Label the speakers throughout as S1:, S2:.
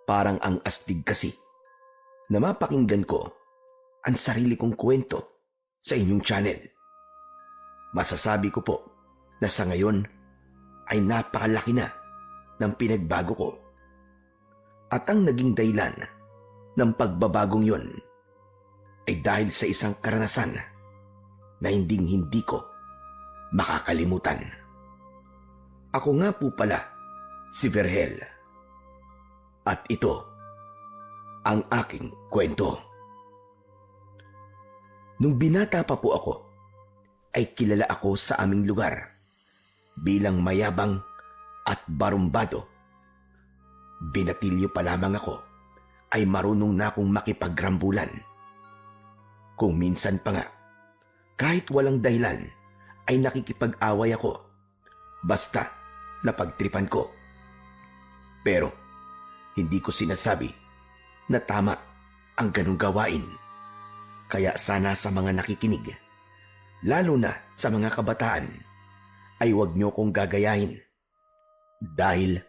S1: Parang ang astig kasi na mapakinggan ko ang sarili kong kwento sa inyong channel. Masasabi ko po na sa ngayon ay napakalaki na ng pinagbago ko. At ang naging dahilan ng pagbabagong yon ay dahil sa isang karanasan na hindi ko makakalimutan. Ako nga po pala si Vergel. At ito ang aking kwento. Nung binata pa po ako, ay kilala ako sa aming lugar bilang mayabang at barumbado. Binatilyo pa lamang ako ay marunong na akong makipagrambulan. Kung minsan pa nga, kahit walang dahilan, ay nakikipag-away ako basta napagtripan ko. Pero hindi ko sinasabi na tama ang ganung gawain. Kaya sana sa mga nakikinig, lalo na sa mga kabataan, ay huwag niyo kong gagayahin. Dahil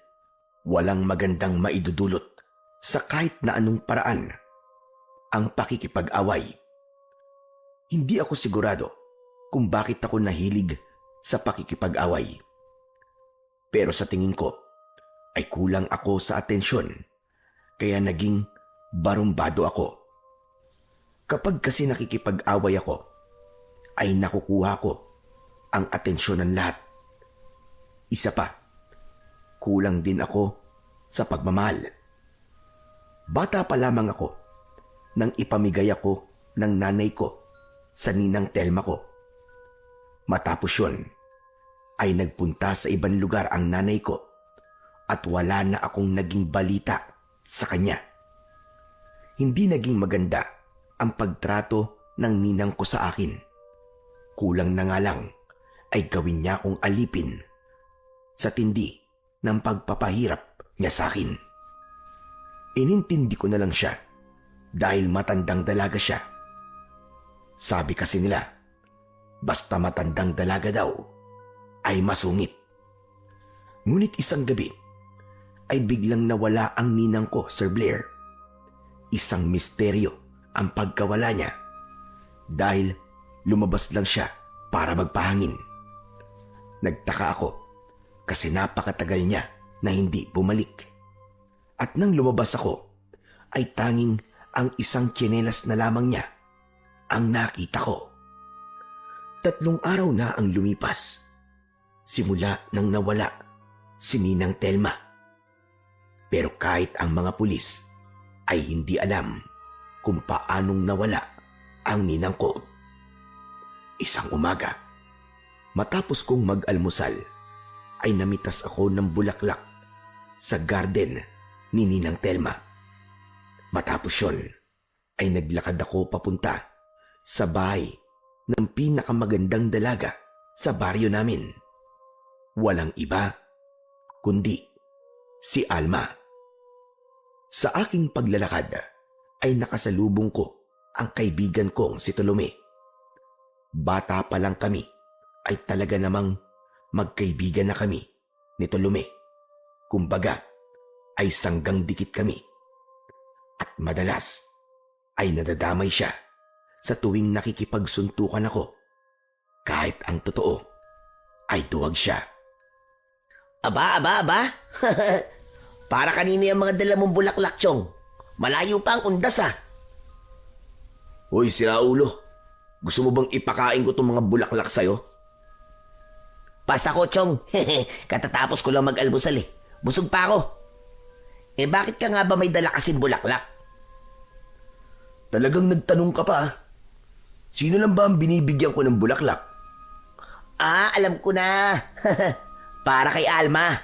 S1: walang magandang maidudulot sa kahit na anong paraan ang pakikipag-away. Hindi ako sigurado kung bakit ako nahilig sa pakikipag-away. Pero sa tingin ko, ay kulang ako sa atensyon, kaya naging barumbado ako. Kapag kasi nakikipag-away ako, ay nakukuha ko ang atensyon ng lahat. Isa pa, kulang din ako sa pagmamahal. Bata pa lamang ako nang ipamigay ako ng nanay ko sa ninang Telma ko. Matapos yun, ay nagpunta sa ibang lugar ang nanay ko at wala na akong naging balita sa kanya. Hindi naging maganda ang pagtrato ng ninang ko sa akin. Kulang na nga lang ay gawin niya akong alipin sa tindi ng pagpapahirap niya sa akin. Inintindi ko na lang siya dahil matandang dalaga siya. Sabi kasi nila, basta matandang dalaga daw ay masungit. Ngunit isang gabi ay biglang nawala ang ninang ko, Sir Blair. Isang misteryo ang pagkawala niya dahil lumabas lang siya para magpahangin. Nagtaka ako kasi napakatagal niya na hindi bumalik. At nang lumabas ako, ay tanging ang isang tsinelas na lamang niya ang nakita ko. 3 araw na ang lumipas simula nang nawala si Ninang Telma. Pero kahit ang mga pulis ay hindi alam kung paanong nawala ang ninang ko. Isang umaga, matapos kong mag-almusal, ay namitas ako ng bulaklak sa garden ni Ninang Telma. Matapos yun, ay naglakad ako papunta sa bahay ng pinakamagandang dalaga sa baryo namin. Walang iba kundi si Alma. Sa aking paglalakad ay nakasalubong ko ang kaibigan kong si Tolome. Bata pa lang kami ay talaga namang magkaibigan na kami ni Tolome. Kumbaga ay sanggang dikit kami. At madalas ay nadadamay siya sa tuwing nakikipagsuntukan ako. Kahit ang totoo ay duwag siya.
S2: Aba. Para kanino yung mga dala mong bulaklak, Chong? Malayo pa ang undas, ah.
S1: Hoy, si Raulo. Gusto mo bang ipakain ko itong mga bulaklak sa'yo?
S2: Pasa ko, Chong. Katatapos ko lang mag-almusal eh. Busog pa ako. Eh bakit ka nga ba may dala kasing bulaklak?
S1: Talagang nagtanong ka pa, ah. Sino lang ba ang binibigyan ko ng bulaklak?
S2: Ah, alam ko na. Para kay Alma.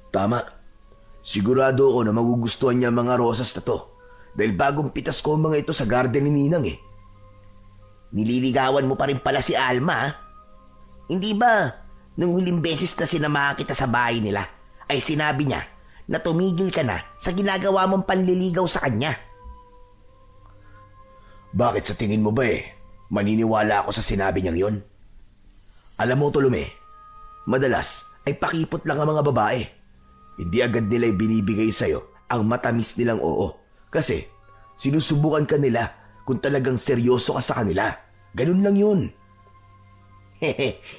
S1: Tama. Sigurado ako na magugustuhan niya mga rosas na to. Dahil bagong pitas ko mga ito sa garden ni Ninang eh.
S2: Nililigawan mo pa rin pala si Alma, ah. Hindi ba, nung huling beses na sinamahan kita sa bahay nila, ay sinabi niya na tumigil ka na sa ginagawa mong panliligaw sa kanya?
S1: Bakit sa tingin mo ba maniniwala ako sa sinabi niyang yon? Alam mo, Tolome, madalas ay pakipot lang ang mga babae. Hindi agad nila binibigay sa'yo ang matamis nilang oo. Kasi sinusubukan ka nila kung talagang seryoso ka sa kanila. Ganun lang yun.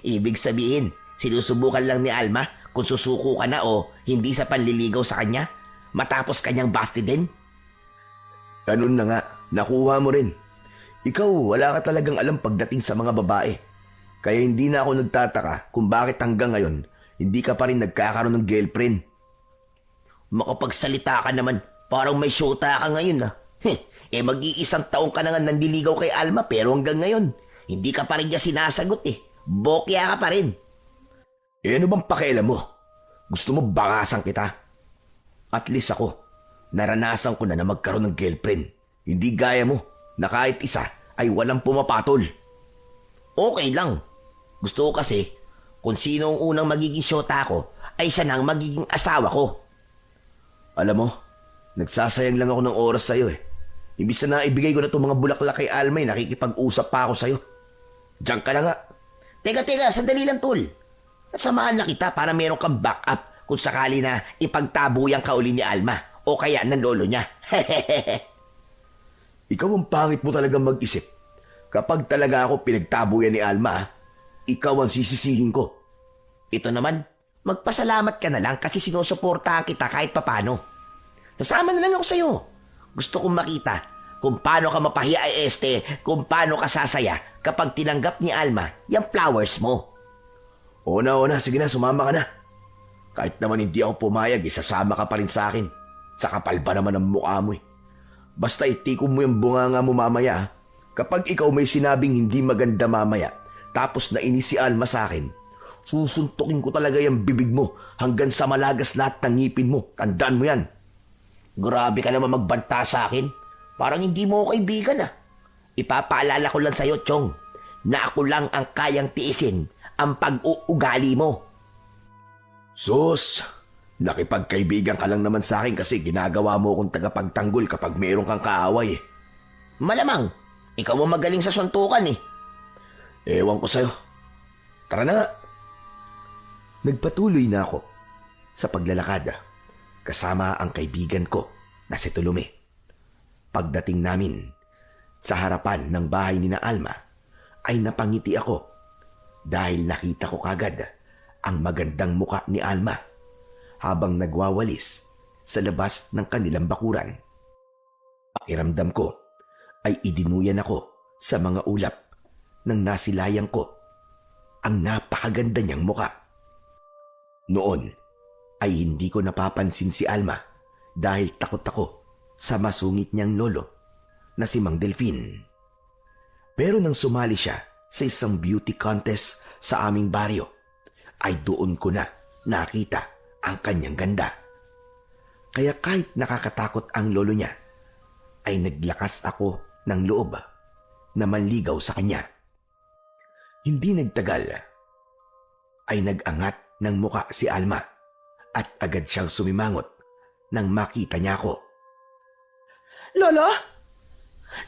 S2: Ibig sabihin, sinusubukan lang ni Alma kung susuko ka na o hindi sa panliligaw sa kanya matapos kanyang basti din?
S1: Ganun na nga, nakuha mo rin. Ikaw, wala ka talagang alam pagdating sa mga babae. Kaya hindi na ako nagtataka kung bakit hanggang ngayon hindi ka pa rin nagkakaroon ng girlfriend.
S2: Makapagsalita ka naman, parang may syota ka ngayon ah. Mag-iisang taong ka na nga nandiligaw kay Alma pero hanggang ngayon, hindi ka pa rin niya sinasagot eh. Bokya ka pa rin.
S1: Ano bang pakialam mo? Gusto mo bangasan kita? At least ako, naranasan ko na magkaroon ng girlfriend. Hindi gaya mo na kahit isa ay walang pumapatol.
S2: Okay lang. Gusto ko kasi, kung sino ang unang magiging syota ko, ay siya nang magiging asawa ko.
S1: Alam mo, nagsasayang lang ako ng oras sa'yo eh. Imbis na naibigay ko na itong mga bulaklak kay Alma, nakikipag-usap pa ako sa'yo. Diyan ka na nga.
S2: Teka, sandali lang tol. Sasamahan na kita para meron kang backup kung sakali na ipagtabuyan ka uli ni Alma o kaya ng lolo niya.
S1: Ikaw ang pangit mo talagang mag-isip. Kapag talaga ako pinagtabuyan ni Alma, ikaw ang sisisihin ko.
S2: Ito naman, magpasalamat ka na lang kasi sinusuportahan kita kahit papano. Nasama na lang ako sa'yo. Gusto kong makita kung paano ka mapahiya kung paano ka sasaya kapag tinanggap ni Alma yung flowers mo.
S1: Oo na, sige na, sumama ka na. Kahit naman hindi ako pumayag, isasama ka pa rin sa akin. Sa kapal ba naman ang mukha mo eh. Basta itikom mo yung bunganga mo mamaya. Kapag ikaw may sinabing hindi maganda mamaya, tapos nainis si Alma sa akin, susuntukin ko talaga yung bibig mo hanggang sa malagas lahat ng ngipin mo. Tandaan mo yan.
S2: Grabe ka naman magbanta sa akin. Parang hindi mo ako kaibigan ah. Ipapaalala ko lang sa'yo, Chong, na ako lang ang kayang tiisin ang pag-uugali mo.
S1: Sus, nakipagkaibigan ka lang naman sa akin kasi ginagawa mo akong tagapagtanggol kapag mayroon kang kaaway eh.
S2: Malamang, ikaw ang magaling sa suntukan eh.
S1: Ewan ko sa'yo. Tara na nga. Nagpatuloy na ako sa paglalakad kasama ang kaibigan ko na si Tulume. Pagdating namin sa harapan ng bahay ni na Alma ay napangiti ako dahil nakita ko kagad ang magandang muka ni Alma habang nagwawalis sa labas ng kanilang bakuran. Pakiramdam ko ay idinuyan ako sa mga ulap nang nasilayan ko ang napakaganda niyang muka. Noon ay hindi ko napapansin si Alma dahil takot ako sa masungit niyang lolo na si Mang Delfin. Pero nang sumali siya sa isang beauty contest sa aming baryo, ay doon ko na nakita ang kanyang ganda. Kaya kahit nakakatakot ang lolo niya, ay naglakas ako ng loob na manligaw sa kanya. Hindi nagtagal, ay nag-angat ng muka si Alma at agad siyang sumimangot nang makita niya ako.
S3: Lolo?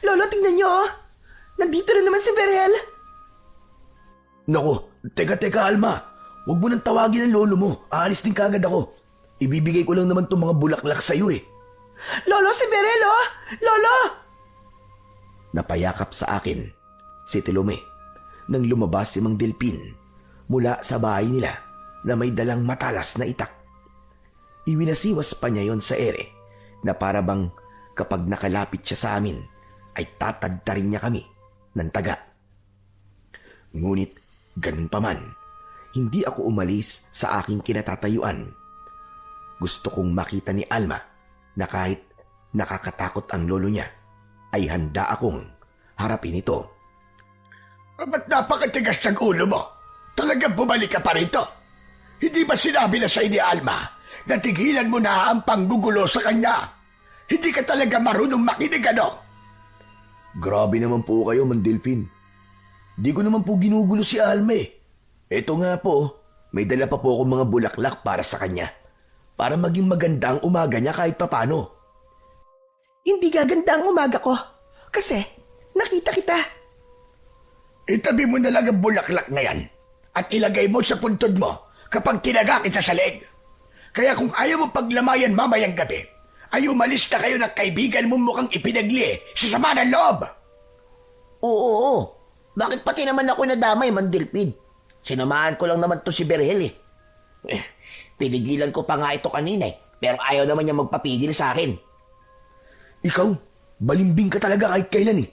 S3: Lolo, tingnan niyo oh. Nandito na naman si Berhel.
S1: Naku, teka Alma. Huwag mo nang tawagin ang lolo mo. Aalis din kagad ako. Ibibigay ko lang naman itong mga bulaklak sa'yo eh.
S3: Lolo, si Berhel oh. Lolo!
S1: Napayakap sa akin si Tulume nang lumabas si Mang Delpin mula sa bahay nila na may dalang matalas na itak. Iwinasiwas pa niya yon sa ere na para bang kapag nakalapit siya sa amin ay tatagtarin niya kami ng taga. Ngunit ganun pa man, hindi ako umalis sa aking kinatatayuan. Gusto kong makita ni Alma na kahit nakakatakot ang lolo niya, ay handa akong harapin ito.
S4: Ba't napakatigas ng ulo mo? Talagang bumalik ka pa rito? Hindi ba sinabi na sa ni Alma na tigilan mo na ang panggugulo sa kanya? Hindi ka talaga marunong makinig ano?
S1: Grabe naman po kayo, Mang Delphin. Di ko naman po ginugulo si Alma eh. Eto nga po, may dala pa po akong mga bulaklak para sa kanya. Para maging maganda ang umaga niya kahit papano.
S3: Hindi gaganda ang umaga ko. Kasi, nakita kita.
S4: Itabi mo na lang ang bulaklak na yan at ilagay mo sa puntod mo kapag tinaga kita sa leeg. Kaya kung ayaw mo paglamayan mamayang gabi, ay umalis na kayo ng kaibigan mo mukhang ipinagli sa sama ng loob.
S2: Oo. Bakit pati naman ako nadamay, Mandelpin? Sinamahan ko lang naman to si Berhel eh. Pinigilan ko pa nga ito kanina eh. Pero ayaw naman niya magpapigil sa akin.
S1: Ikaw, balimbing ka talaga kahit kailan eh.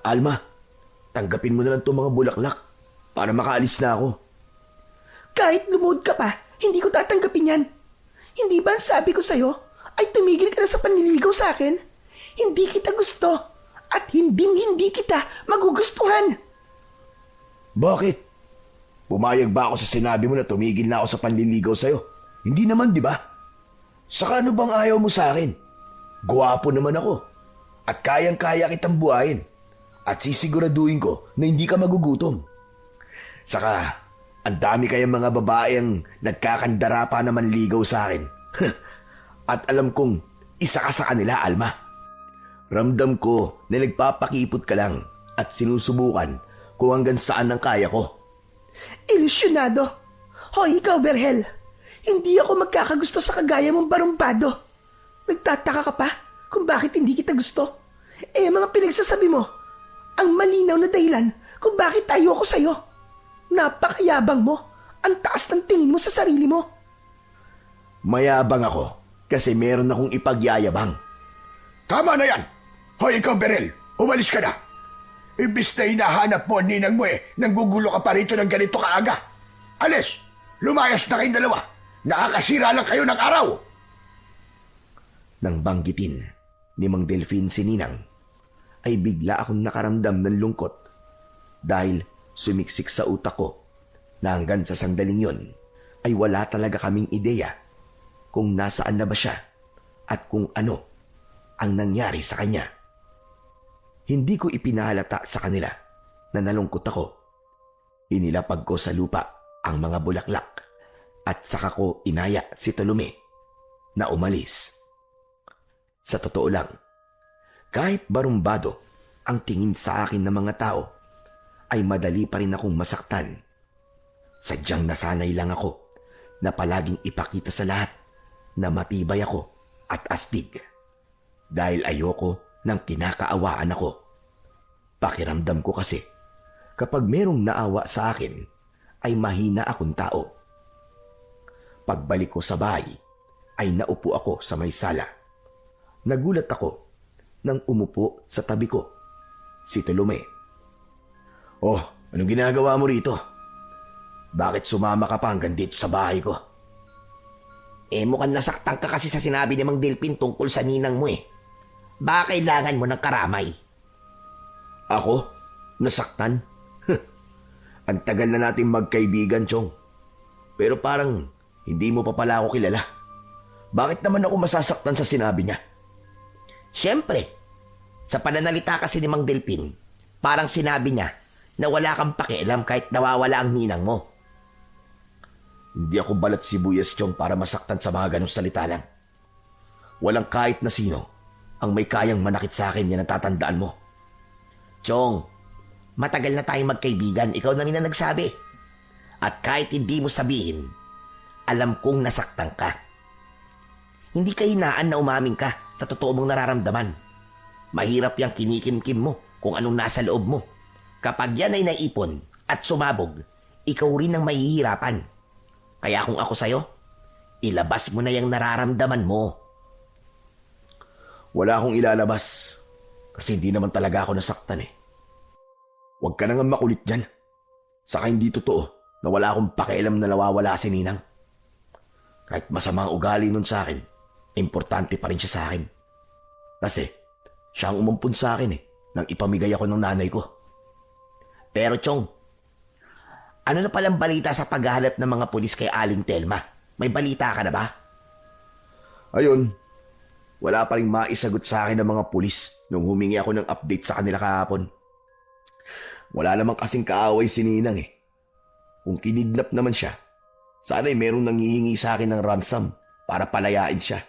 S1: Alma, tanggapin mo na lang itong mga bulaklak para makaalis na ako.
S3: Kahit lumuhod ka pa, hindi ko tatanggapin yan. Hindi ba ang sabi ko sa'yo ay tumigil ka na sa panliligaw sa akin? Hindi kita gusto at hindi kita magugustuhan.
S1: Bakit? Pumayag ba ako sa sinabi mo na tumigil na ako sa panliligaw sa'yo? Hindi naman, di ba? Saka ano bang ayaw mo sa akin? Guwapo naman ako. At kayang-kaya kitang buhayin. At sisiguraduhin ko na hindi ka magugutom. Saka, ang dami kayang mga babae ang nagkakandara pa na manligaw sa akin. At alam kong isa ka sa kanila, Alma. Ramdam ko na nagpapakipot ka lang at sinusubukan kung hanggang saan ang kaya ko.
S3: Ilusyonado. Hoy, ikaw, Berhel. Hindi ako magkakagusto sa kagaya mong barumbado. Nagtataka ka pa kung bakit hindi kita gusto. Mga pinagsasabi mo, ang malinaw na dahilan kung bakit ayoko sa'yo. Napakayabang mo. Ang taas ng tingin mo sa sarili mo.
S1: Mayabang ako kasi meron akong ipagyayabang.
S4: Tama na yan. Hoy, ikaw, Berhel, umalis ka na. Ibis na hinahanap mo ang ninang mo nanggugulo ka pa rito ng ganito kaaga. Alis, lumayas na kayong dalawa. Nakakasira lang kayo ng araw.
S1: Nang banggitin ni Mang Delfin si Ninang, ay bigla akong nakaramdam ng lungkot dahil sumiksik sa utak ko na hanggang sa sandaling yon ay wala talaga kaming ideya kung nasaan na ba siya at kung ano ang nangyari sa kanya. Hindi ko ipinahalata sa kanila na nalungkot ako. Inilapag ko sa lupa ang mga bulaklak at saka ko inaya si Tolome na umalis. Sa totoo lang, kahit barumbado ang tingin sa akin ng mga tao, ay madali pa rin akong masaktan. Sadyang nasanay lang ako na palaging ipakita sa lahat na matibay ako at astig. Dahil ayoko nang kinakaawaan ako. Pakiramdam ko kasi, kapag merong naawa sa akin, ay mahina akong tao. Pagbalik ko sa bahay, ay naupo ako sa may sala. Nagulat ako nang umupo sa tabi ko si Tolome. Oh, anong ginagawa mo rito? Bakit sumama ka pa hanggang dito sa bahay ko?
S2: Mukhang nasaktan ka kasi sa sinabi ni Mang Delpin tungkol sa ninang mo eh. Baka kailangan mo ng karamay.
S1: Ako? Nasaktan? Ang tagal na natin magkaibigan, Chong. Pero parang hindi mo pa pala ako kilala. Bakit naman ako masasaktan sa sinabi niya?
S2: Siyempre, sa pananalita kasi ni Mang Delpin, parang sinabi niya na wala kang pakialam kahit nawawala ang ninang mo.
S1: Hindi ako balat sibuyas, Chong, para masaktan sa mga ganong salita lang. Walang kahit na sino ang may kayang manakit sa akin, yan ang tatandaan mo.
S2: Chong, matagal na tayong magkaibigan, ikaw na rin na nagsabi. At kahit hindi mo sabihin, alam kong nasaktan ka. Hindi ka hinaan na umamin ka sa totoo mong nararamdaman. Mahirap yung kinikimkim mo kung anong nasa loob mo. Kapag yan ay naipon at sumabog, ikaw rin ang mahihirapan. Kaya kung ako sa'yo, ilabas mo na yung nararamdaman mo.
S1: Wala akong ilalabas kasi hindi naman talaga ako nasaktan eh. Huwag ka nang makulit dyan. Saka hindi totoo na wala akong pakialam na nawawala si Ninang. Kahit masama ang ugali nun sa akin, importante pa rin siya sa akin. Kasi siya ang umampun sa akin nang ipamigay ako ng nanay ko.
S2: Pero Chong, ano na palang balita sa paghahanap ng mga pulis kay Aling Telma? May balita ka na ba?
S1: Ayun, wala pa rin maisagot sa akin ng mga pulis nung humingi ako ng update sa kanila kahapon. Wala namang kasing kaaway si Ninang eh. Kung kinidnap naman siya, sana'y merong nanghihingi sa akin ng ransom para palayain siya.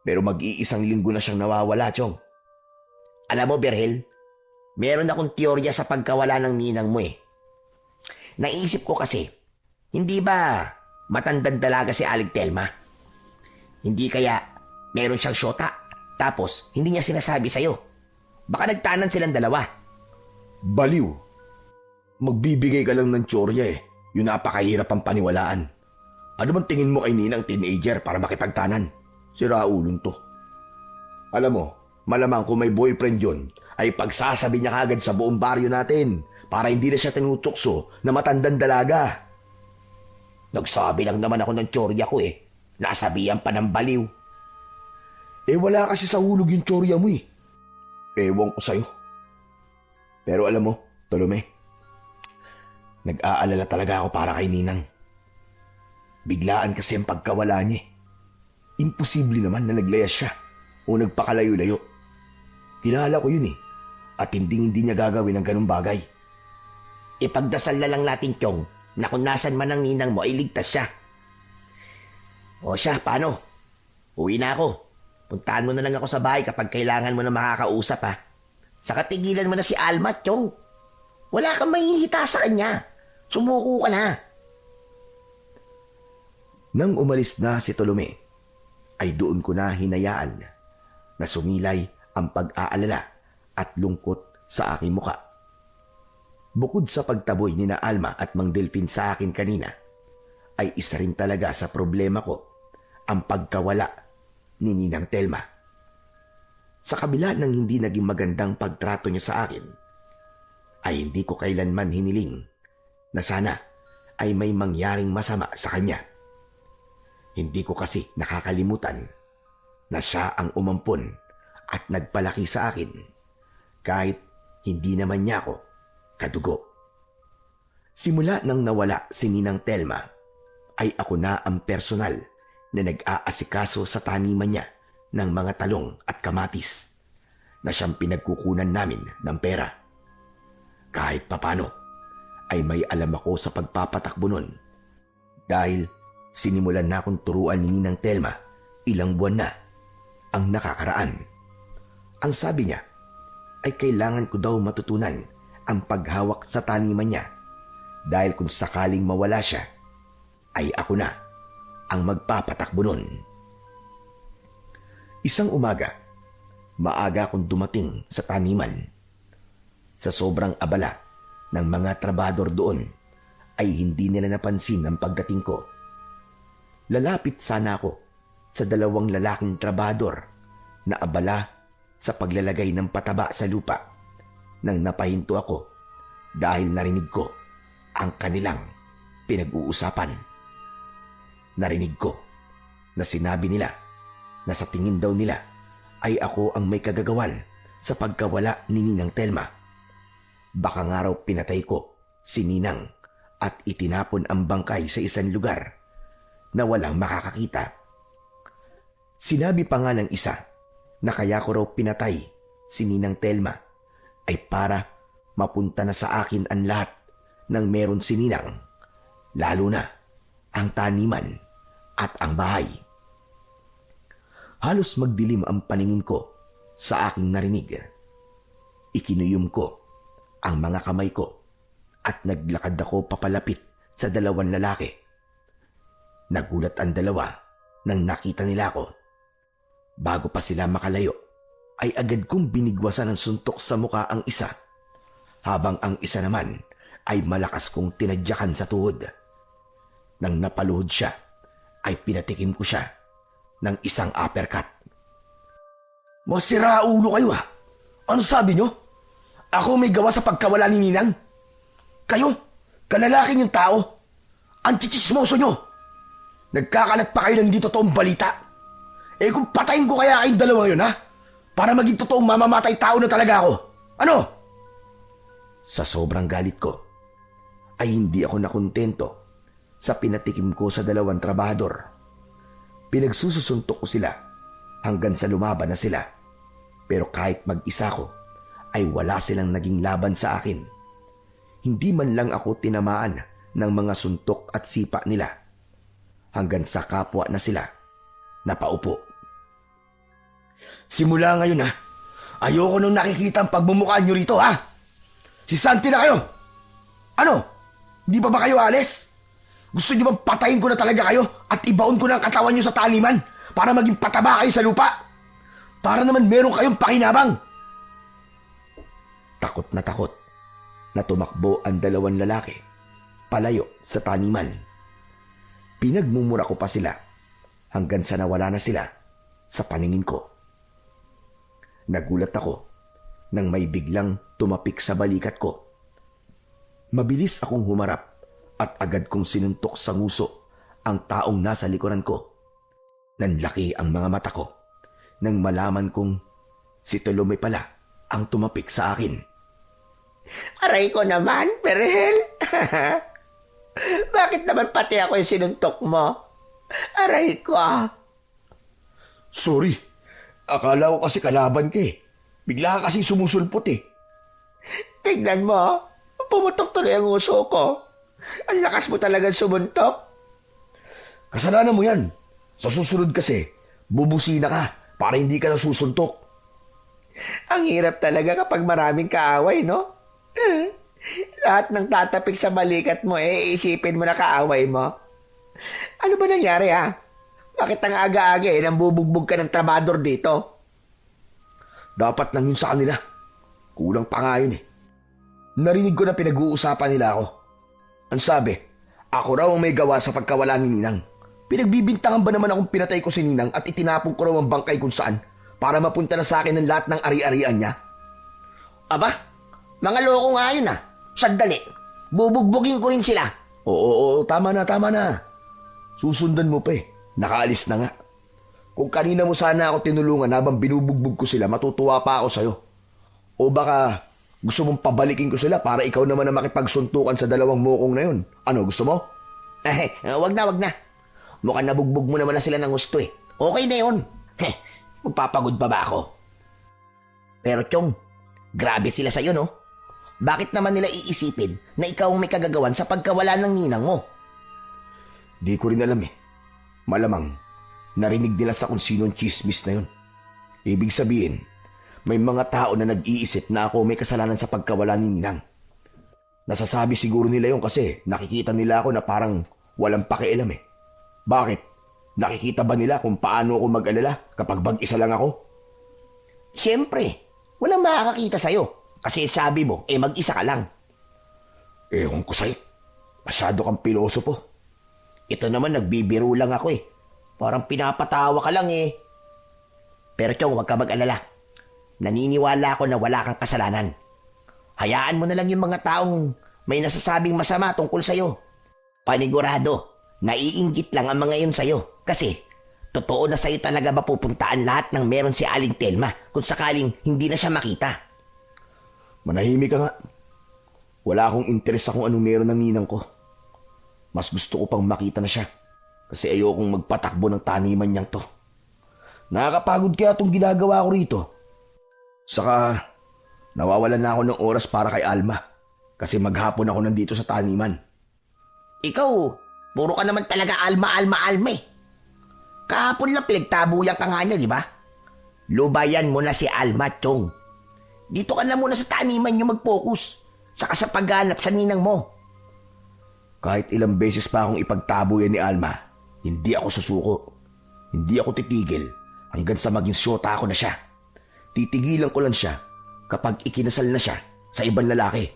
S1: Pero mag-iisang linggo na siyang nawawala, Chong.
S2: Alam mo, Berhel, meron akong teorya sa pagkawala ng ninang mo eh. Naisip ko kasi, hindi ba matandang dalaga si Aling Telma? Hindi kaya meron siyang syota. Tapos, hindi niya sinasabi sa'yo. Baka nagtanan silang dalawa.
S1: Baliw. Magbibigay ka lang ng tsorya eh. Yun napakahirap ang paniwalaan. Ano bang tingin mo kay Ninang teenager para makipagtanan? Sira ulong to. Alam mo, malamang kung may boyfriend yun, ay pagsasabi niya kagad sa buong baryo natin para hindi na siya tinutukso na matandang dalaga.
S2: Nagsabi lang naman ako ng tsorya ko eh. Nasabihan pa ng baliw.
S1: Eh wala kasi sa hulog yung tsorya mo eh. Ewan ko sa'yo. Pero alam mo, Tolome, nag-aalala talaga ako para kay Ninang. Biglaan kasi ang pagkawala niya. Imposible naman na naglayas siya o nagpakalayo-layo. Kilala ko yun eh. At hindi niya gagawin ng ganung bagay.
S2: Ipagdasal na lang natin, Chong, na kung nasan man ang ninang mo ay ligtas siya. O siya, paano? Uwi na ako. Puntahan mo na lang ako sa bahay kapag kailangan mo na makakausap ha. Saka tigilan mo na si Alma, Chong. Wala kang mahihita sa kanya. Sumuko ka na.
S1: Nang umalis na si Tolome, ay doon ko na hinayaan na sumilay ang pag-aalala at lungkot sa aking muka. Bukod sa pagtaboy ni na Alma at Mang Delpin sa akin kanina, ay isa rin talaga sa problema ko ang pagkawala ni Ninang Telma. Sa kabila ng hindi naging magandang pagtrato niya sa akin, ay hindi ko kailanman hiniling na sana ay may mangyaring masama sa kanya. Hindi ko kasi nakakalimutan na siya ang umampon at nagpalaki sa akin kahit hindi naman niya ako kadugo. Simula nang nawala si Ninang Telma, ay ako na ang personal na nag-aasikaso sa taniman niya ng mga talong at kamatis na siyang pinagkukunan namin ng pera. Kahit papano ay may alam ako sa pagpapatakbo nun dahil sinimulan na akong turuan ni Ninang Telma ilang buwan na ang nakakaraan. Ang sabi niya ay kailangan ko daw matutunan ang paghawak sa taniman niya dahil kung sakaling mawala siya, ay ako na ang magpapatakbo nun. Isang umaga, maaga akong dumating sa taniman. Sa sobrang abala ng mga trabador doon, ay hindi nila napansin ang pagdating ko. Lalapit sana ako sa dalawang lalaking trabador na abala sa paglalagay ng pataba sa lupa nang napahinto ako dahil narinig ko ang kanilang pinag-uusapan. Narinig ko na sinabi nila na sa tingin daw nila ay ako ang may kagagawan sa pagkawala ni Ninang Telma. Baka nga raw pinatay ko si Ninang at itinapon ang bangkay sa isang lugar na walang makakakita. Sinabi pa nga ng isa na kaya ko raw pinatay si Ninang Telma ay para mapunta na sa akin ang lahat ng meron si Ninang, lalo na ang taniman at ang bahay. Halos magdilim ang paningin ko sa aking narinig. Ikinuyom ko ang mga kamay ko at naglakad ako papalapit sa dalawang lalaki. Nagulat ang dalawa nang nakita nila ako. Bago pa sila makalayo, ay agad kong binigwasan ng suntok sa muka ang isa, habang ang isa naman ay malakas kong tinadyakan sa tuhod. Nang napaluhod siya, ay pinatikim ko siya ng isang uppercut.
S4: Masira ulo kayo ha. Ano sabi nyo? Ako may gawa sa pagkawala ni Ninang? Kayo, kalalaking yung tao. Ang chichismoso nyo. Nagkakalat pa kayo ng hindi totoong balita. Eh kung patayin ko kaya kayong dalawa ngayon ha? Para maging totoong mamamatay tao na talaga ako. Ano?
S1: Sa sobrang galit ko, ay hindi ako nakontento sa pinatikim ko sa dalawang trabahador. Pinagsususuntok ko sila hanggang sa lumaban na sila. Pero kahit mag-isa ko, ay wala silang naging laban sa akin. Hindi man lang ako tinamaan ng mga suntok at sipa nila. Hanggang sa kapwa na sila napaupo.
S4: Simula ngayon ha, ayoko nung nakikita ang pagmumukha nyo rito ha. Si Santi na kayo. Ano? Di ba kayo alis? Gusto nyo bang patayin ko na talaga kayo at ibaon ko na ang katawan nyo sa taniman para maging pataba kayo sa lupa. Para naman meron kayong pakinabang.
S1: Takot na tumakbo ang dalawang lalaki palayo sa taniman. Pinagmumura ko pa sila hanggang sa nawala na sila sa paningin ko. Nagulat ako nang may biglang tumapik sa balikat ko. Mabilis akong humarap at agad kong sinuntok sa nguso ang taong nasa likuran ko. Nanlaki ang mga mata ko nang malaman kong si Tolome pala ang tumapik sa akin.
S2: Aray ko naman, Berhel. Bakit naman pati ako yung sinuntok mo? Aray ko.
S4: Sorry, akala ko kasi kalaban ka eh. Bigla ka kasi sumusulpot eh.
S2: Tignan mo, pumutok tuloy ang uso ko. Ang lakas mo talagang sumuntok.
S4: Kasalanan mo yan. Sa susunod kasi, bubusina ka para hindi ka nasusuntok.
S2: Ang hirap talaga kapag maraming kaaway, no? Lahat ng tatapik sa balikat mo, isipin mo na kaaway mo. Ano ba nangyari, ha? Bakit ang aga-aga nang bubugbog ka ng trabador dito?
S4: Dapat lang yun sa kanila. Kulang pa nga yun eh. Narinig ko na pinag-uusapan nila ako. Ang sabi, ako raw ang may gawa sa pagkawala ni Ninang. Pinagbibintangan ba naman akong pinatay ko si Ninang at itinapon ko raw ang bangkay kung saan para mapunta na sa akin ang lahat ng ari-arian niya?
S2: Aba, mga loko nga yun, Sandali, bubugbugin ko rin sila.
S4: Oo, tama na. Susundan mo pa eh. Nakaalis na nga. Kung kanina mo sana ako tinulungan habang binubugbog ko sila, matutuwa pa ako sa'yo. O baka gusto mong pabalikin ko sila para ikaw naman na makipagsuntukan sa dalawang mukong na yun. Ano, gusto mo?
S2: Wag na. Mukhang nabugbog mo naman na sila ng gusto eh. Okay na yun. Magpapagod pa ba ako? Pero Chong, grabe sila sa'yo, no? Bakit naman nila iisipin na ikaw ang may kagagawan sa pagkawala ng ninang mo?
S1: Di ko rin alam eh. Malamang, narinig nila sa kung sino ang chismis na yun. Ibig sabihin, may mga tao na nag-iisip na ako may kasalanan sa pagkawala ni Ninang. Nasasabi siguro nila yun kasi nakikita nila ako na parang walang pakialam eh. Bakit? Nakikita ba nila kung paano ako mag-alala kapag mag-isa lang ako?
S2: Siyempre, walang makakakita sa'yo. Kasi sabi mo, mag-isa ka lang.
S1: Ewan ko sa'yo. Masyado kang pilosopo.
S2: Ito naman, nagbibiro lang ako eh. Parang pinapatawa ka lang eh. Pero Chong, huwag ka mag-alala. Naniniwala ako na wala kang kasalanan. Hayaan mo na lang yung mga taong may nasasabing masama tungkol sa'yo. Panigurado, naiinggit lang ang mga yun sa'yo. Kasi, totoo na sa'yo talaga mapupuntaan lahat ng meron si Aling Telma kung sakaling hindi na siya makita.
S1: Manahimik ka nga. Wala akong interes sa kung anong meron ng ninang ko. Mas gusto ko pang makita na siya. Kasi ayokong magpatakbo ng taniman niyang to. Nakakapagod kaya itong ginagawa ko rito. Saka, nawawalan na ako ng oras para kay Alma. Kasi maghapon ako nandito sa taniman.
S2: Ikaw, puro ka naman talaga Alma eh. Kahapon lang pinagtabuyan ka nga niya, di ba? Lubayan mo na si Alma, Chong. Dito ka na muna sa taniman yung mag-focus. Saka sa paghanap sa ninang mo.
S1: Kahit ilang beses pa akong ipagtabuyan ni Alma, hindi ako susuko. Hindi ako titigil hanggang sa maging syota ako na siya. Titigilan ko lang siya kapag ikinasal na siya sa ibang lalaki.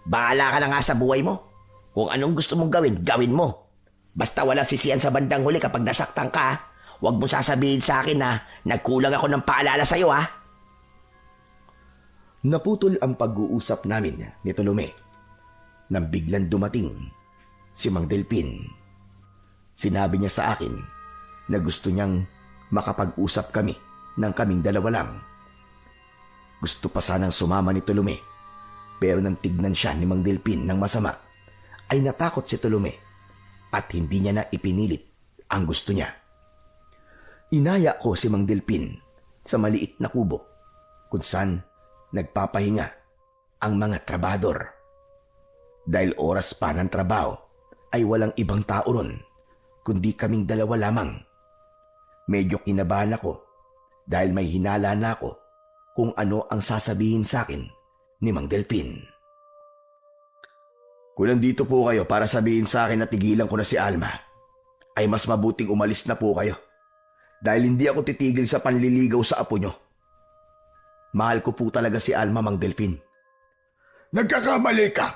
S2: Bahala ka na nga sa buhay mo. Kung anong gusto mong gawin, gawin mo. Basta wala sisiyan sa bandang huli kapag nasaktan ka. Huwag mo sasabihin sa akin na nagkulang ako ng paalala sa'yo, ha?
S1: Naputol ang pag-uusap namin ni Tolome nang biglang dumating si Mang Delpin. Sinabi niya sa akin na gusto niyang makapag-usap kami ng kaming dalawa lang. Gusto pa sanang sumama ni Tolome, pero nang tignan siya ni Mang Delpin ng masama, ay natakot si Tolome at hindi niya na ipinilit ang gusto niya. Inaya ko si Mang Delpin sa maliit na kubo kung saan nagpapahinga ang mga trabador. Dahil oras pa ng trabaho ay walang ibang tao ron, kundi kaming dalawa lamang. Medyo kinabahan ako dahil may hinala na ako kung ano ang sasabihin sa akin ni Mang Delpin. Kung nandito po kayo para sabihin sa akin na tigilan ko na si Alma, ay mas mabuting umalis na po kayo dahil hindi ako titigil sa panliligaw sa apo nyo. Mahal ko po talaga si Alma, Mang Delphin.
S4: Nagkakamali ka.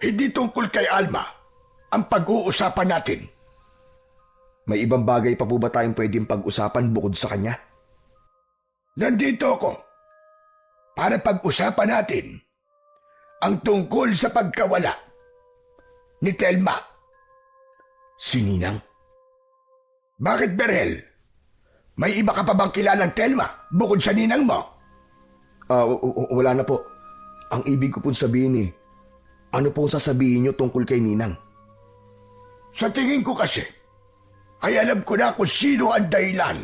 S4: Hindi tungkol kay Alma ang pag-uusapan natin.
S1: May ibang bagay pa po ba tayong pwedeng pag-usapan bukod sa kanya?
S4: Nandito ako para pag-usapan natin ang tungkol sa pagkawala ni Telma.
S1: Si Ninang?
S4: Bakit, Berhel? May iba ka pa bang kilalang Telma bukod sa ninang mo?
S1: Wala na po. Ang ibig ko pong sabihin ano pong sasabihin nyo tungkol kay Ninang?
S4: Sa tingin ko kasi, ay alam ko na kung sino ang dahilan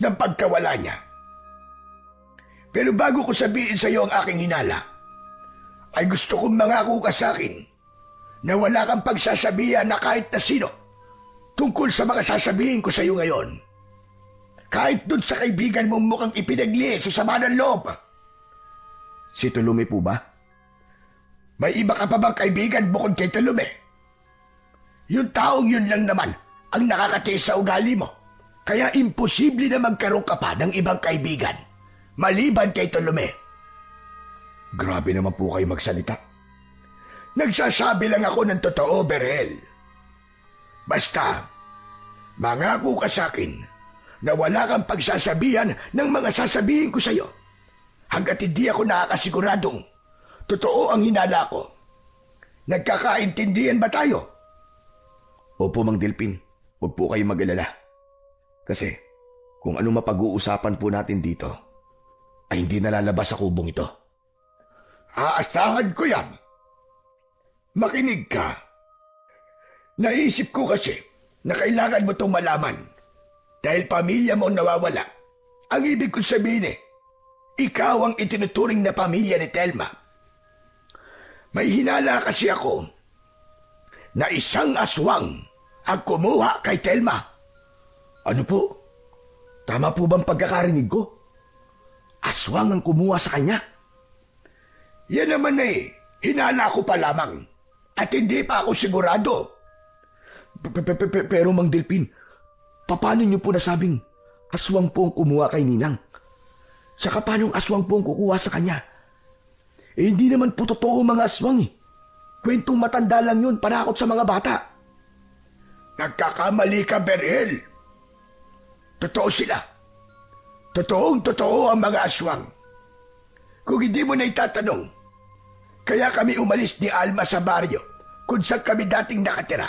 S4: ng pagkawala niya. Pero bago ko sabihin sa iyo ang aking hinala, ay gusto kong mangako ka sa akin na wala kang pagsasabihan na kahit na sino tungkol sa mga sasabihin ko sa iyo ngayon. Kahit dun sa kaibigan mong mukhang ipinagli sa sama ng loob.
S1: Si Tulume po ba?
S4: May iba ka pa bang kaibigan bukod kay Tulume? Yung taong yun lang naman ang nakakatiis sa ugali mo. Kaya imposible na magkaroon ka pa ng ibang kaibigan maliban kay Tulume.
S1: Grabe naman po kayo magsalita.
S4: Nagsasabi lang ako ng totoo, Berhel. Basta, mangako ka sa akin na wala kang pagsasabihan ng mga sasabihin ko sa iyo hanggat hindi ako nakakasiguradong totoo ang hinala ko. Nagkakaintindihan ba tayo?
S1: Opo, Mang Delphin. Huwag po kayong mag-alala. Kasi, kung ano mapag-uusapan po natin dito, ay hindi nalalabas sa kubong ito.
S4: Aasahan ko yan. Makinig ka. Naisip ko kasi na kailangan mo itong malaman dahil pamilya mo ang nawawala. Ang ibig kong sabihin ikaw ang itinuturing na pamilya ni Telma. May hinala kasi ako na isang aswang ang kumuha kay Telma.
S1: Ano po? Tama po bang pagkakarinig ko? Aswang ang kumuha sa kanya?
S4: Yan naman hinala ko pa lamang at hindi pa ako sigurado.
S1: Pero Mang Delphin, paano niyo po nasabing aswang po ang kumuha kay Ninang? Saka paano ang aswang po ang kukuha sa kanya? Hindi naman po totoo mga aswang Kwentong matanda lang yun, panakot sa mga bata.
S4: Nagkakamali ka, Berhel. Totoo sila. Totoong-totoo ang mga aswang. Kung hindi mo na itatanong, kaya kami umalis ni Alma sa baryo kung saan kami dating nakatira,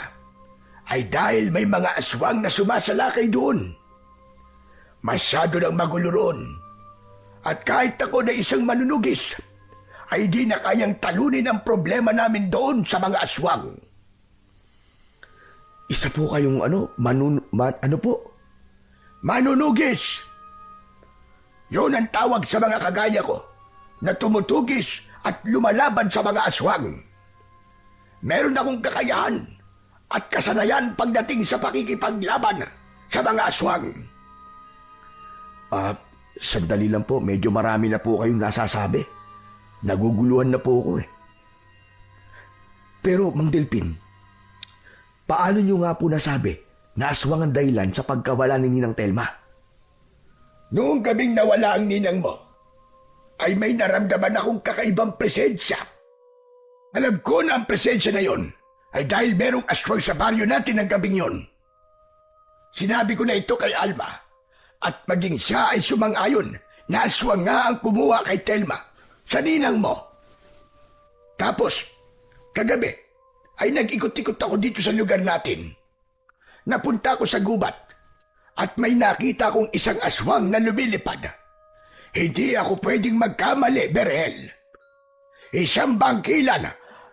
S4: ay dahil may mga aswang na sumasalakay doon. Masyado nang magulo roon. At kahit ako na isang manunugis, ay di na kayang talunin ang problema namin doon sa mga aswang.
S1: Isa po kayong ano po?
S4: Manunugis! Yun ang tawag sa mga kagaya ko na tumutugis at lumalaban sa mga aswang. Meron akong kakayahan at kasanayan pagdating sa pakikipaglaban sa mga aswang.
S1: Sandali lang po, medyo marami na po kayong nasasabi. Naguguluhan na po ako Pero, Mang Delphin, paano nyo nga po nasabi na aswang ang dahilan sa pagkawala ni Ninang Telma?
S4: Noong gabing nawala ang ninang mo, ay may naramdaman akong kakaibang presensya. Alam ko na ang presensya na yon ay dahil merong aswang sa baryo natin ng gabing yon. Sinabi ko na ito kay Alma at maging siya ay sumang-ayon na aswang nga ang kumuha kay Telma sa ninang mo. Tapos, kagabi ay nag-ikot-ikot ako dito sa lugar natin. Napunta ko sa gubat at may nakita kong isang aswang na lumilipad. Hindi ako pwedeng magkamali, Berhel. Isang bangkilan